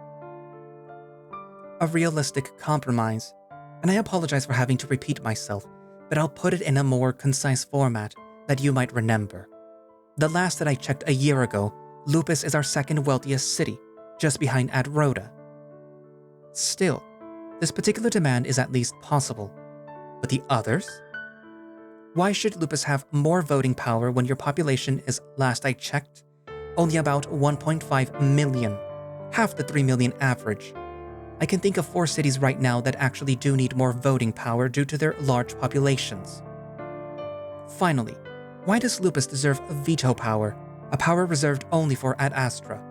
A realistic compromise, and I apologize for having to repeat myself, but I'll put it in a more concise format that you might remember. The last that I checked a year ago, Lupus is our second wealthiest city, just behind Adroda. Still, this particular demand is at least possible. But the others? Why should Lupus have more voting power when your population is, last I checked, only about 1.5 million, half the 3 million average? I can think of 4 cities right now that actually do need more voting power due to their large populations. Finally, why does Lupus deserve a veto power, a power reserved only for Adastra?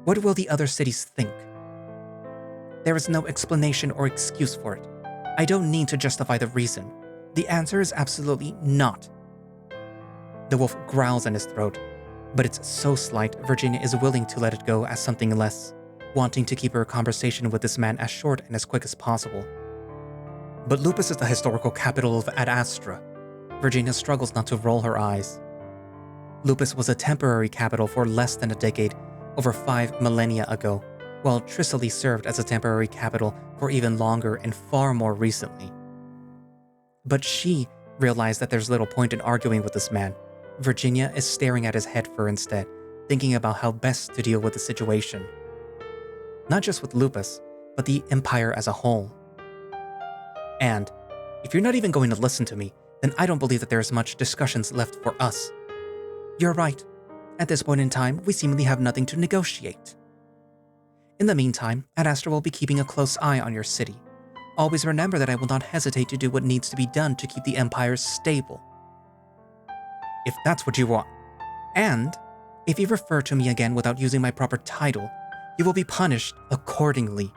What will the other cities think? There is no explanation or excuse for it. I don't need to justify the reason. The answer is absolutely not. The wolf growls in his throat, but it's so slight Virginia is willing to let it go as something less, wanting to keep her conversation with this man as short and as quick as possible. But Lupus is the historical capital of Adastra. Virginia struggles not to roll her eyes. Lupus was a temporary capital for less than a decade, over 5 millennia ago, while Tricely served as a temporary capital for even longer and far more recently. But she realized that there's little point in arguing with this man. Virginia is staring at his head fur instead, thinking about how best to deal with the situation. Not just with Lupus, but the Empire as a whole. And if you're not even going to listen to me, then I don't believe that there's much discussions left for us. You're right. At this point in time, we seemingly have nothing to negotiate. In the meantime, Adastra will be keeping a close eye on your city. Always remember that I will not hesitate to do what needs to be done to keep the Empire stable. If that's what you want. And if you refer to me again without using my proper title, you will be punished accordingly.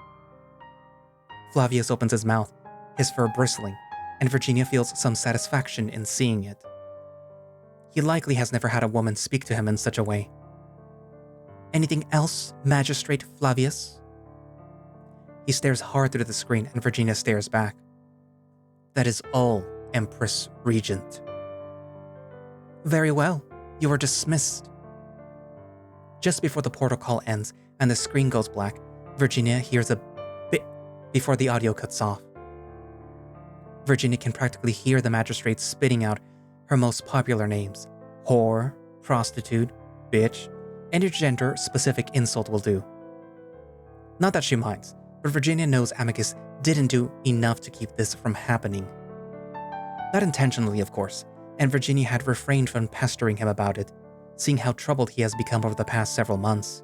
Flavius opens his mouth, his fur bristling, and Virginia feels some satisfaction in seeing it. He likely has never had a woman speak to him in such a way. Anything else, Magistrate Flavius? He stares hard through the screen, and Virginia stares back. That is all, Empress Regent. Very well, you are dismissed. Just before the portal call ends and the screen goes black, Virginia hears a bit before the audio cuts off. Virginia can practically hear the magistrate spitting out her most popular names: whore, prostitute, bitch, any gender-specific insult will do. Not that she minds, but Virginia knows Amicus didn't do enough to keep this from happening. Not intentionally, of course, and Virginia had refrained from pestering him about it, seeing how troubled he has become over the past several months.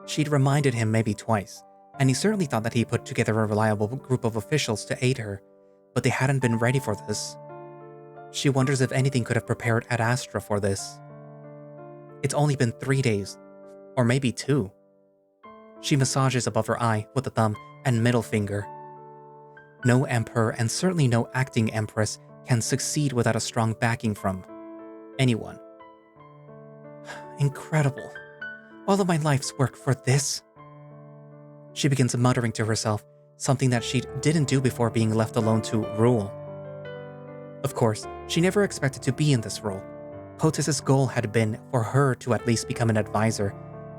She'd reminded him maybe twice, and he certainly thought that he put together a reliable group of officials to aid her, but they hadn't been ready for this. She wonders if anything could have prepared Adastra for this. It's only been 3 days, or maybe 2. She massages above her eye with the thumb and middle finger. No emperor, and certainly no acting empress, can succeed without a strong backing from anyone. Incredible. All of my life's work for this? She begins muttering to herself, something that she didn't do before being left alone to rule. Of course, she never expected to be in this role. POTUS's goal had been for her to at least become an advisor,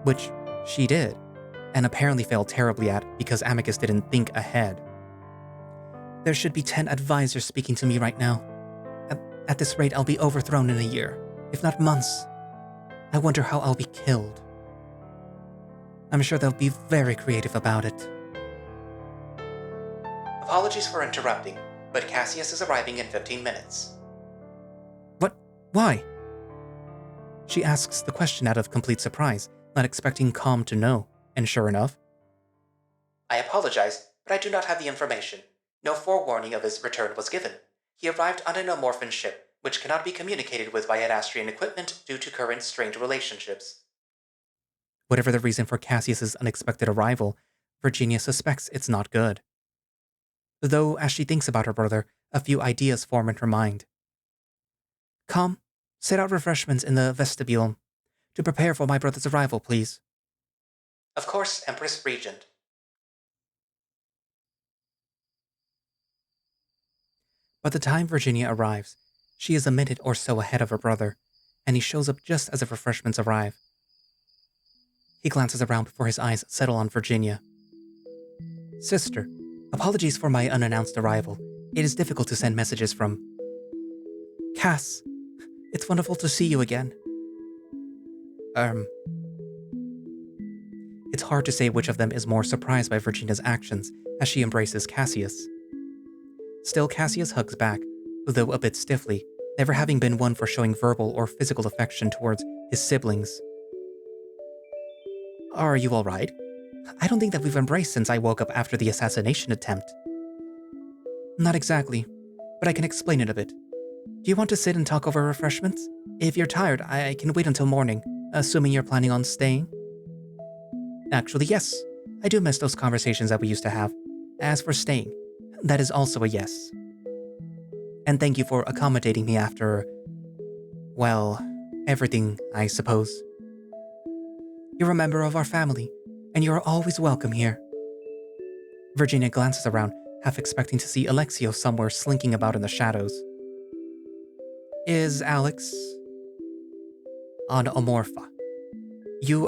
which she did, and apparently failed terribly at because Amicus didn't think ahead. There should be 10 advisors speaking to me right now. At this rate, I'll be overthrown in a year, if not months. I wonder how I'll be killed. I'm sure they'll be very creative about it. Apologies for interrupting, but Cassius is arriving in 15 minutes. What? Why? She asks the question out of complete surprise, not expecting Calm to know, and sure enough. I apologize, but I do not have the information. No forewarning of his return was given. He arrived on an amorphan ship, which cannot be communicated with via Adastrian equipment due to current strained relationships. Whatever the reason for Cassius's unexpected arrival, Virginia suspects it's not good. Though, as she thinks about her brother, a few ideas form in her mind. Come, set out refreshments in the vestibule to prepare for my brother's arrival, please. Of course, Empress Regent. By the time Virginia arrives, she is a minute or so ahead of her brother, and he shows up just as the refreshments arrive. He glances around before his eyes settle on Virginia. Sister, apologies for my unannounced arrival. It is difficult to send messages from... Cass, it's wonderful to see you again. It's hard to say which of them is more surprised by Virginia's actions as she embraces Cassius. Still, Cassius hugs back, though a bit stiffly, never having been one for showing verbal or physical affection towards his siblings. Are you all right? I don't think that we've embraced since I woke up after the assassination attempt. Not exactly, but I can explain it a bit. Do you want to sit and talk over refreshments? If you're tired, I can wait until morning, assuming you're planning on staying. Actually, yes. I do miss those conversations that we used to have. As for staying, that is also a yes. And thank you for accommodating me after... well, everything, I suppose. You're a member of our family, and you are always welcome here. Virginia glances around, half expecting to see Alexio somewhere slinking about in the shadows. Is Alex... on Amorpha? You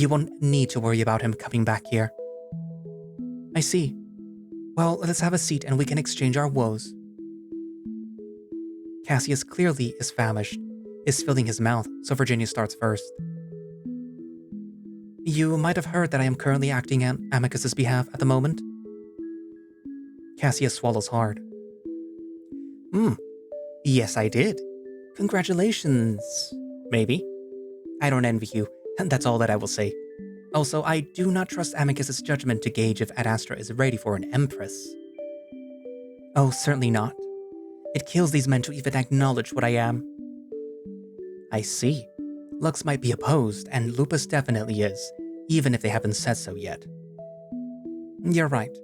won't need to worry about him coming back here. I see. Well, let's have a seat and we can exchange our woes. Cassius clearly is famished, is filling his mouth, so Virginia starts first. You might have heard that I am currently acting on Amicus's behalf at the moment. Cassius swallows hard. Yes, I did. Congratulations. Maybe. I don't envy you, and that's all that I will say. Also, I do not trust Amicus's judgment to gauge if Adastra is ready for an empress. Oh, certainly not. It kills these men to even acknowledge what I am. I see. Lux might be opposed, and Lupus definitely is, even if they haven't said so yet. You're right.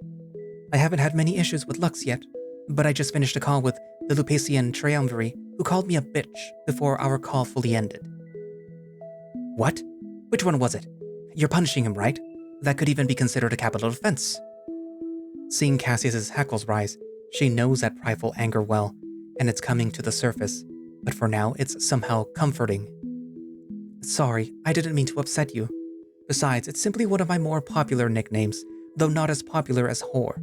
I haven't had many issues with Lux yet, but I just finished a call with the Lupasian Triumvirate, who called me a bitch before our call fully ended. What? Which one was it? You're punishing him, right? That could even be considered a capital offense. Seeing Cassius's hackles rise, she knows that prideful anger well, and it's coming to the surface, but for now it's somehow comforting. Sorry, I didn't mean to upset you. Besides, it's simply one of my more popular nicknames, though not as popular as whore.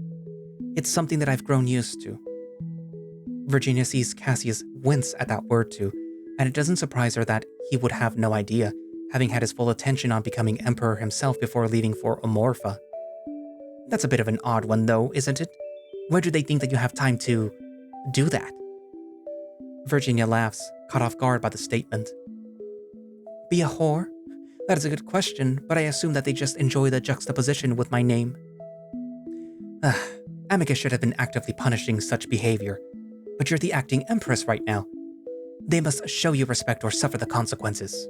It's something that I've grown used to. Virginia sees Cassius wince at that word too, and it doesn't surprise her that he would have no idea, having had his full attention on becoming emperor himself before leaving for Omorpha. That's a bit of an odd one though, isn't it? Where do they think that you have time to do that? Virginia laughs, caught off guard by the statement. Be a whore? That is a good question, but I assume that they just enjoy the juxtaposition with my name. Amicus should have been actively punishing such behavior, but you're the acting empress right now. They must show you respect or suffer the consequences.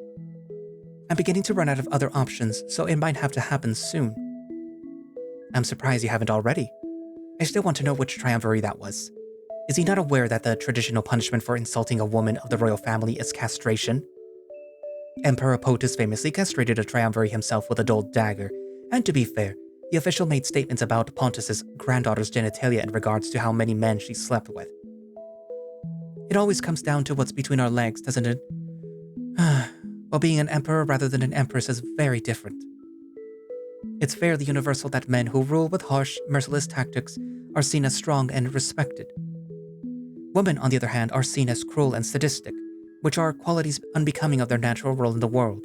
I'm beginning to run out of other options, so it might have to happen soon. I'm surprised you haven't already. I still want to know which triumvirate that was. Is he not aware that the traditional punishment for insulting a woman of the royal family is castration? Emperor Potus famously castrated a triumvirate himself with a dull dagger, and to be fair, the official made statements about Pontus's granddaughter's genitalia in regards to how many men she slept with. It always comes down to what's between our legs, doesn't it? Well, being an emperor rather than an empress is very different. It's fairly universal that men who rule with harsh, merciless tactics are seen as strong and respected. Women, on the other hand, are seen as cruel and sadistic, which are qualities unbecoming of their natural role in the world,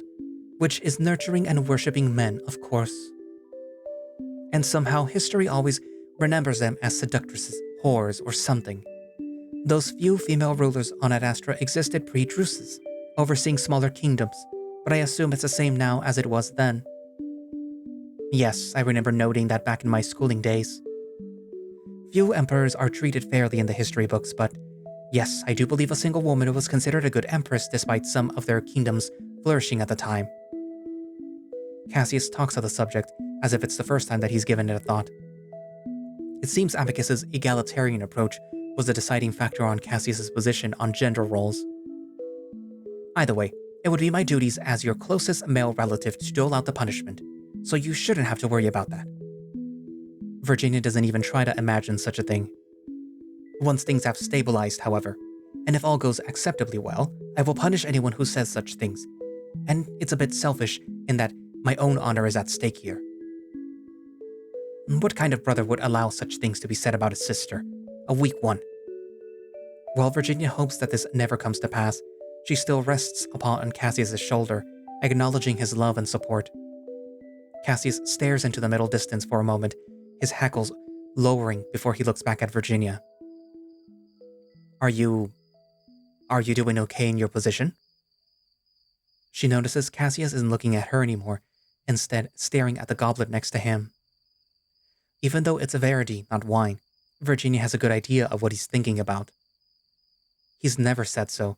which is nurturing and worshipping men, of course. And somehow history always remembers them as seductresses, whores, or something. Those few female rulers on Adastra existed pre-Drusus, overseeing smaller kingdoms, but I assume it's the same now as it was then. Yes, I remember noting that back in my schooling days. Few emperors are treated fairly in the history books, but yes, I do believe a single woman was considered a good empress despite some of their kingdoms flourishing at the time. Cassius talks of the subject as if it's the first time that he's given it a thought. It seems Amicus's egalitarian approach was the deciding factor on Cassius's position on gender roles. Either way, it would be my duties as your closest male relative to dole out the punishment, so you shouldn't have to worry about that. Virginia doesn't even try to imagine such a thing. Once things have stabilized, however, and if all goes acceptably well, I will punish anyone who says such things. And it's a bit selfish in that my own honor is at stake here. What kind of brother would allow such things to be said about his sister? A weak one. While Virginia hopes that this never comes to pass, she still rests upon Cassius' shoulder, acknowledging his love and support. Cassius stares into the middle distance for a moment, his hackles lowering before he looks back at Virginia. Are you doing okay in your position? She notices Cassius isn't looking at her anymore, instead staring at the goblet next to him. Even though it's a verity, not wine, Virginia has a good idea of what he's thinking about. He's never said so,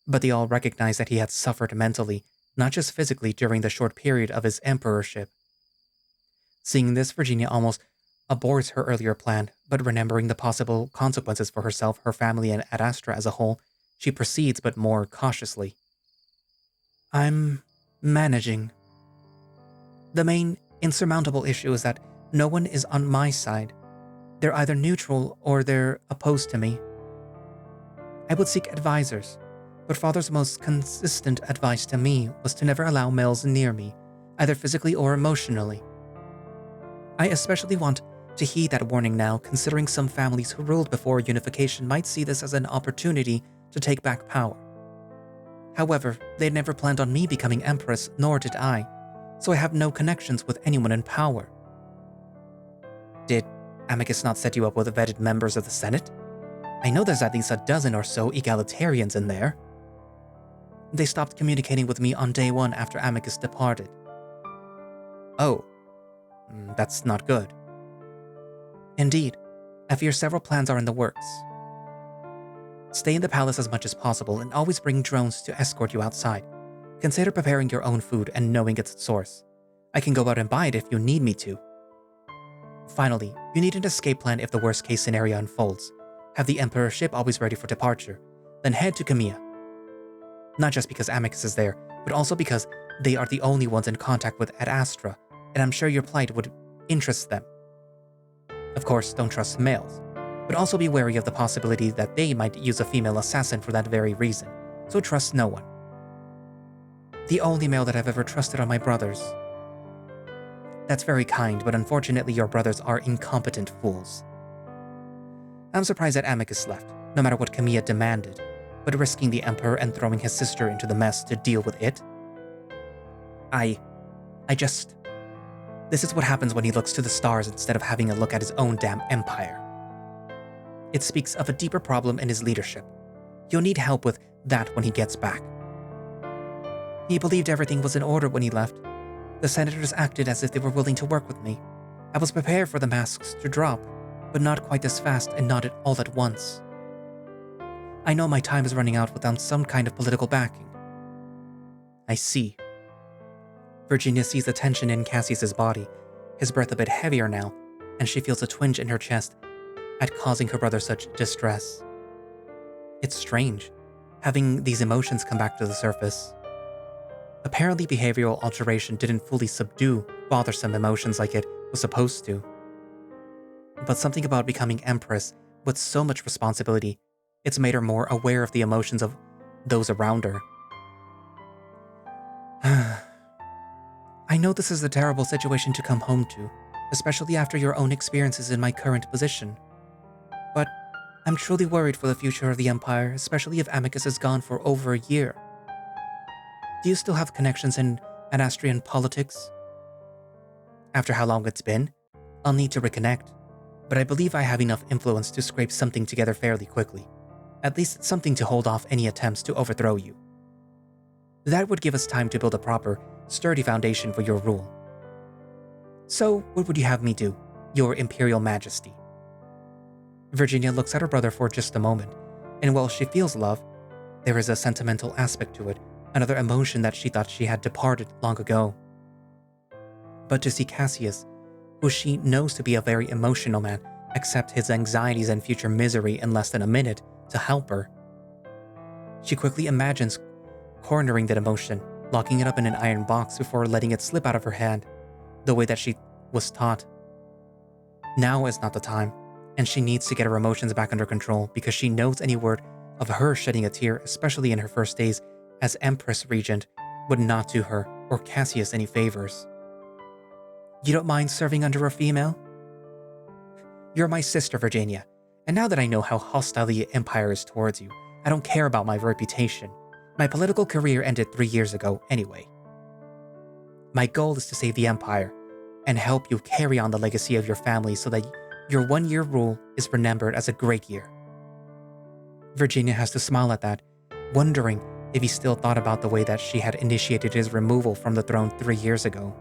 but they all recognize that he had suffered mentally, not just physically, during the short period of his emperorship. Seeing this, Virginia almost abhors her earlier plan, but remembering the possible consequences for herself, her family, and Adastra as a whole, she proceeds but more cautiously. I'm managing. The main insurmountable issue is that no one is on my side. They're either neutral or they're opposed to me. I would seek advisors, but Father's most consistent advice to me was to never allow males near me, either physically or emotionally. I especially want to heed that warning now, considering some families who ruled before unification might see this as an opportunity to take back power. However, they had never planned on me becoming empress, nor did I, so I have no connections with anyone in power. Did Amicus not set you up with vetted members of the Senate? I know there's at least a dozen or so egalitarians in there. They stopped communicating with me on day one after Amicus departed. Oh, that's not good. Indeed, I fear several plans are in the works. Stay in the palace as much as possible and always bring drones to escort you outside. Consider preparing your own food and knowing its source. I can go out and buy it if you need me to. Finally, you need an escape plan if the worst case scenario unfolds. Have the Emperor's ship always ready for departure, then head to Khemia. Not just because Amicus is there, but also because they are the only ones in contact with Adastra, and I'm sure your plight would interest them. Of course, don't trust males, but also be wary of the possibility that they might use a female assassin for that very reason, so trust no one. The only male that I've ever trusted are my brothers. That's very kind, but unfortunately your brothers are incompetent fools. I'm surprised that Amicus left, no matter what Khemia demanded, but risking the Emperor and throwing his sister into the mess to deal with it? This is what happens when he looks to the stars instead of having a look at his own damn empire. It speaks of a deeper problem in his leadership. You'll need help with that when he gets back. He believed everything was in order when he left. The senators acted as if they were willing to work with me. I was prepared for the masks to drop, but not quite this fast and not all at once. I know my time is running out without some kind of political backing. I see. Virginia sees the tension in Cassius's body, his breath a bit heavier now, and she feels a twinge in her chest at causing her brother such distress. It's strange, having these emotions come back to the surface. Apparently behavioral alteration didn't fully subdue bothersome emotions like it was supposed to. But something about becoming Empress with so much responsibility, it's made her more aware of the emotions of those around her. I know this is a terrible situation to come home to, especially after your own experiences in my current position. But I'm truly worried for the future of the Empire, especially if Amicus is gone for over a year. Do you still have connections in Adastrian politics? After how long it's been, I'll need to reconnect, but I believe I have enough influence to scrape something together fairly quickly. At least something to hold off any attempts to overthrow you. That would give us time to build a proper, sturdy foundation for your rule. So, what would you have me do, Your Imperial Majesty? Virginia looks at her brother for just a moment, and while she feels love, there is a sentimental aspect to it, another emotion that she thought she had departed long ago. But to see Cassius, who she knows to be a very emotional man, accept his anxieties and future misery in less than a minute to help her, she quickly imagines cornering that emotion, locking it up in an iron box before letting it slip out of her hand, the way that she was taught. Now is not the time, and she needs to get her emotions back under control because she knows any word of her shedding a tear, especially in her first days as Empress Regent, would not do her or Cassius any favors. You don't mind serving under a female? You're my sister, Virginia, and now that I know how hostile the Empire is towards you, I don't care about my reputation. My political career ended 3 years ago anyway. My goal is to save the Empire and help you carry on the legacy of your family so that your 1-year rule is remembered as a great year. Virginia has to smile at that, wondering if he still thought about the way that she had initiated his removal from the throne 3 years ago.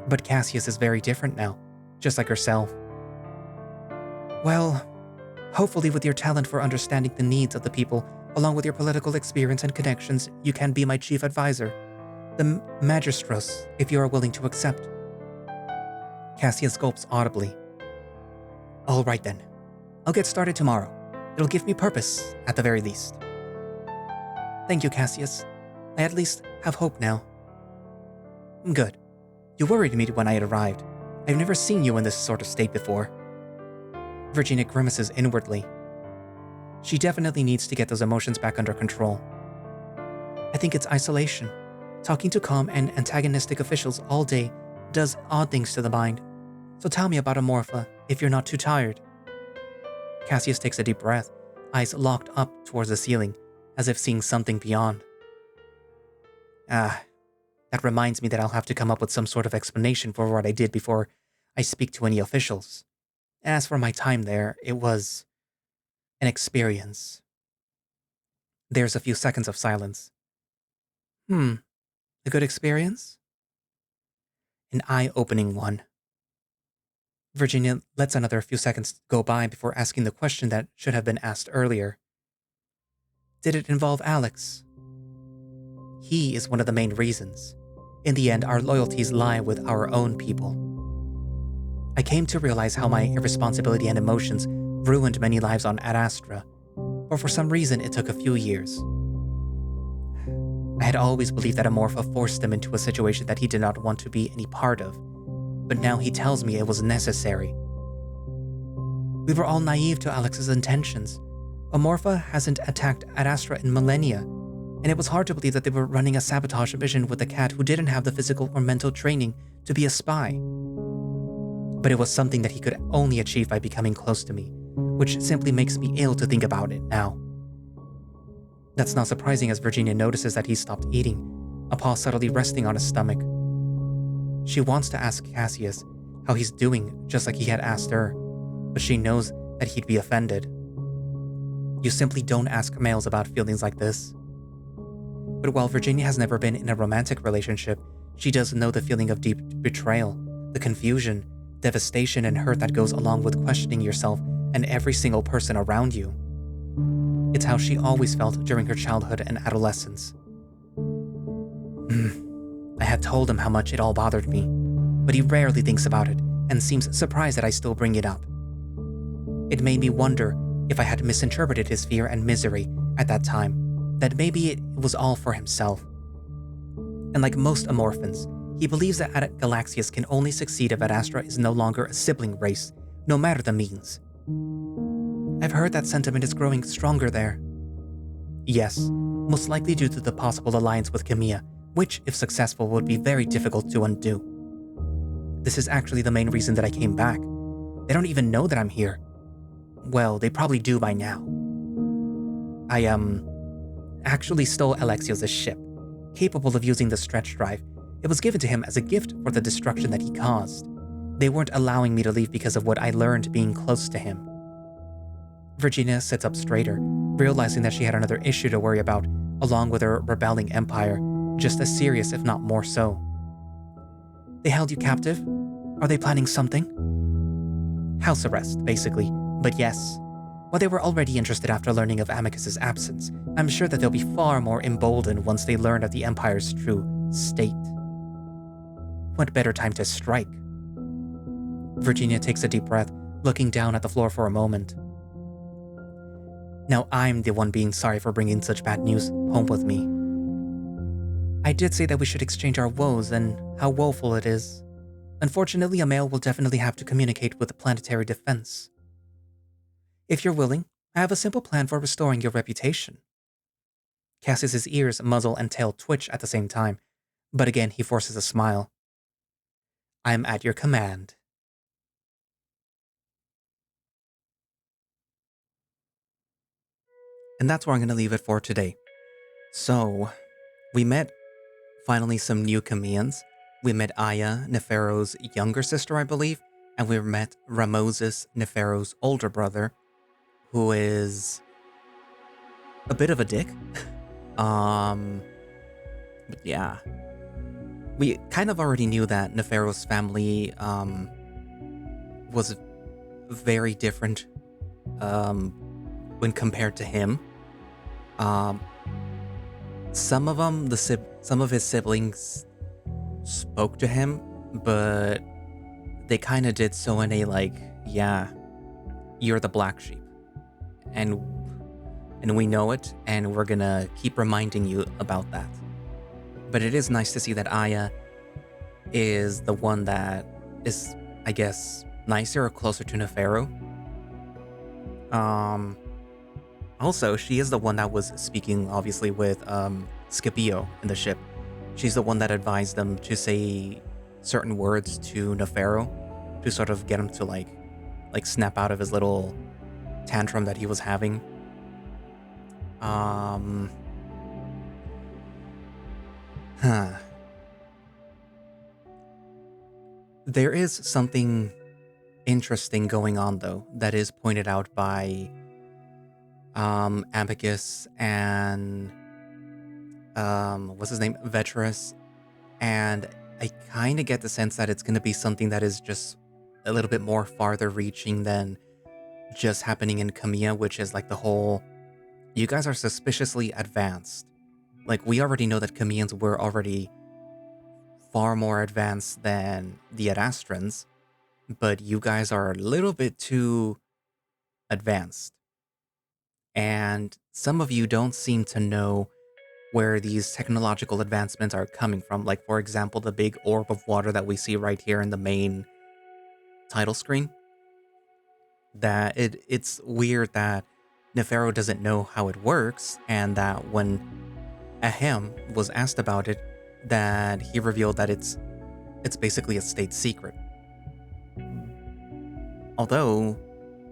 But Cassius is very different now, just like herself. Well, hopefully with your talent for understanding the needs of the people, along with your political experience and connections, you can be my chief advisor, the Magistros, if you are willing to accept. Cassius gulps audibly. All right then, I'll get started tomorrow. It'll give me purpose, at the very least. Thank you, Cassius. I at least have hope now. Good. You worried me when I had arrived. I've never seen you in this sort of state before. Virginia grimaces inwardly. She definitely needs to get those emotions back under control. I think it's isolation. Talking to calm and antagonistic officials all day does odd things to the mind. So tell me about Amorpha, if you're not too tired. Cassius takes a deep breath, eyes locked up towards the ceiling, as if seeing something beyond. That reminds me that I'll have to come up with some sort of explanation for what I did before I speak to any officials. As for my time there, it was an experience. There's a few seconds of silence. A good experience? An eye-opening one. Virginia lets another few seconds go by before asking the question that should have been asked earlier. Did it involve Alex? He is one of the main reasons. In the end, our loyalties lie with our own people. I came to realize how my irresponsibility and emotions ruined many lives on Adastra, but for some reason it took a few years. I had always believed that Amorpha forced him into a situation that he did not want to be any part of, but now he tells me it was necessary. We were all naive to Alex's intentions. Amorpha hasn't attacked Adastra in millennia. and it was hard to believe that they were running a sabotage mission with a cat who didn't have the physical or mental training to be a spy. But it was something that he could only achieve by becoming close to me, which simply makes me ill to think about it now. That's not surprising as Virginia notices that he stopped eating, a paw subtly resting on his stomach. She wants to ask Cassius how he's doing, just like he had asked her, but she knows that he'd be offended. You simply don't ask males about feelings like this. But while Virginia has never been in a romantic relationship, she does know the feeling of deep betrayal, the confusion, devastation, and hurt that goes along with questioning yourself and every single person around you. It's how she always felt during her childhood and adolescence. I had told him how much it all bothered me, but he rarely thinks about it and seems surprised that I still bring it up. It made me wonder if I had misinterpreted his fear and misery at that time, that maybe it was all for himself. And like most Amorphans, he believes that Galaxius can only succeed if Adastra is no longer a sibling race, no matter the means. I've heard that sentiment is growing stronger there. Yes, most likely due to the possible alliance with Khemia, which, if successful, would be very difficult to undo. This is actually the main reason that I came back. They don't even know that I'm here. Well, they probably do by now. I, actually stole Alexios' ship, capable of using the stretch drive. It was given to him as a gift for the destruction that he caused. They weren't allowing me to leave because of what I learned being close to him. Virginia sits up straighter, realizing that she had another issue to worry about, along with her rebelling empire, just as serious if not more so. They held you captive? Are they planning something? House arrest, basically, but yes. While they were already interested after learning of Amicus's absence, I'm sure that they'll be far more emboldened once they learn of the Empire's true state. What better time to strike? Virginia takes a deep breath, looking down at the floor for a moment. Now I'm the one being sorry for bringing such bad news home with me. I did say that we should exchange our woes and how woeful it is. Unfortunately, a male will definitely have to communicate with the planetary defense. If you're willing, I have a simple plan for restoring your reputation. Cassius's ears, muzzle, and tail twitch at the same time, but again he forces a smile. I am at your command. And that's where I'm going to leave it for today. So, we met finally some new Khemians. We met Aya, Neferu's younger sister, I believe, and we met Ramosis, Neferu's older brother, who is a bit of a dick. But yeah. We kind of already knew that Neferu's family was very different when compared to him. Some of his siblings spoke to him, but they kind of did so in a like, yeah, you're the black sheep, and we know it, and we're gonna keep reminding you about that. But it is nice to see that Aya is the one that is, I guess, nicer or closer to Neferu. Also, she is the one that was speaking, obviously, with Scipio in the ship. She's the one that advised them to say certain words to Neferu to sort of get him to like snap out of his little tantrum that he was having. There is something interesting going on, though, that is pointed out by Amicus and what's his name, Veterus, and I kind of get the sense that it's going to be something that is just a little bit more farther reaching than just happening in Khemia, which is like the whole, you guys are suspiciously advanced. Like, we already know that Khemians were already far more advanced than the Adastrans, but you guys are a little bit too advanced. And some of you don't seem to know where these technological advancements are coming from. Like, for example, the big orb of water that we see right here in the main title screen. That it's weird that Neferu doesn't know how it works, and that when Ahem was asked about it, that he revealed that it's basically a state secret. Although,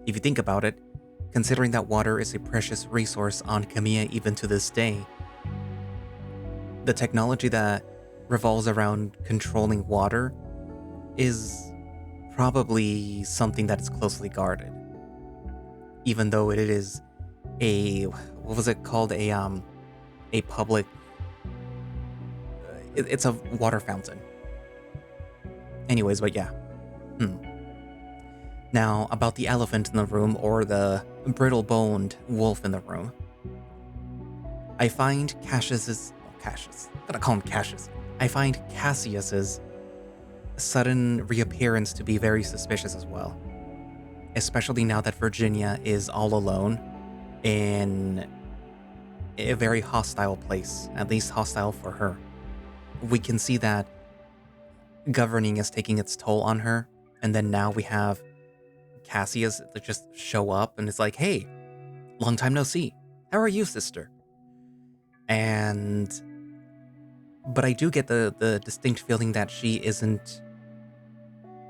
if you think about it, considering that water is a precious resource on Khemia even to this day, the technology that revolves around controlling water is probably something that is closely guarded. Even though it is what was it called? A public, it's a water fountain. Anyways, but yeah. Now, about the elephant in the room, or the brittle-boned wolf in the room. I find Cassius's... I'm gonna call him Cassius. I find Cassius's sudden reappearance to be very suspicious as well. Especially now that Virginia is all alone in a very hostile place, at least hostile for her. We can see that governing is taking its toll on her, and then now we have Cassius just show up and it's like, hey, long time no see. How are you, sister? But I do get the distinct feeling that she isn't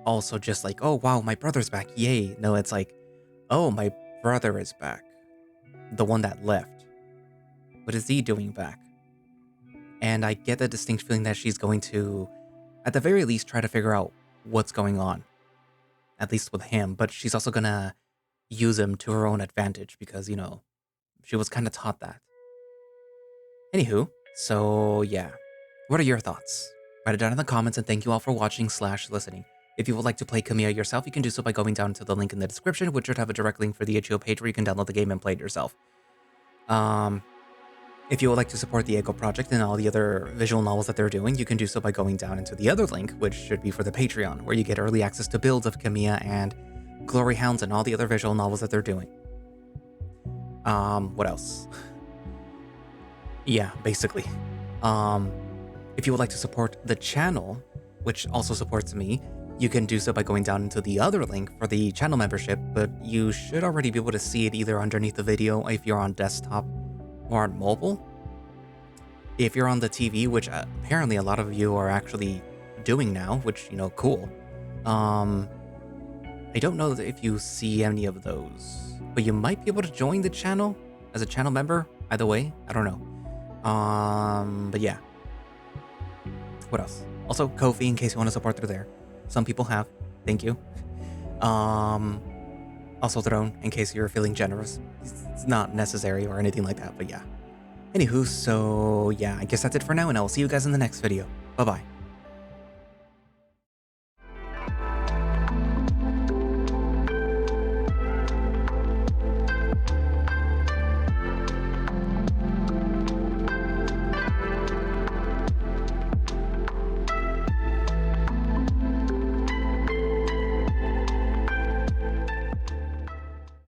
also just like, oh wow, my brother's back, yay. No, it's like, oh, my brother is back. The one that left. What is he doing back? And I get the distinct feeling that she's going to, at the very least, try to figure out what's going on. At least with him, but she's also gonna use him to her own advantage because, you know, she was kind of taught that. Anywho, so yeah. What are your thoughts? Write it down in the comments, and thank you all for watching/listening. If you would like to play Khemia yourself, you can do so by going down to the link in the description, which should have a direct link for the itch.io page where you can download the game and play it yourself. If you would like to support the Echo Project and all the other visual novels that they're doing, you can do so by going down into the other link, which should be for the Patreon, where you get early access to builds of Khemia and Glory Hounds and all the other visual novels that they're doing. What else? Yeah, basically. If you would like to support the channel, which also supports me, you can do so by going down into the other link for the channel membership, but you should already be able to see it either underneath the video if you're on desktop or on mobile. If you're on the TV, which apparently a lot of you are actually doing now, which, you know, cool. I don't know if you see any of those, but you might be able to join the channel as a channel member. Either way, I don't know. But yeah. What else? Also, Ko-fi, in case you want to support through there. Some people have. Thank you. Also Throne, in case you're feeling generous. It's not necessary or anything like that, but yeah. Anywho, so yeah, I guess that's it for now, and I will see you guys in the next video. Bye-bye.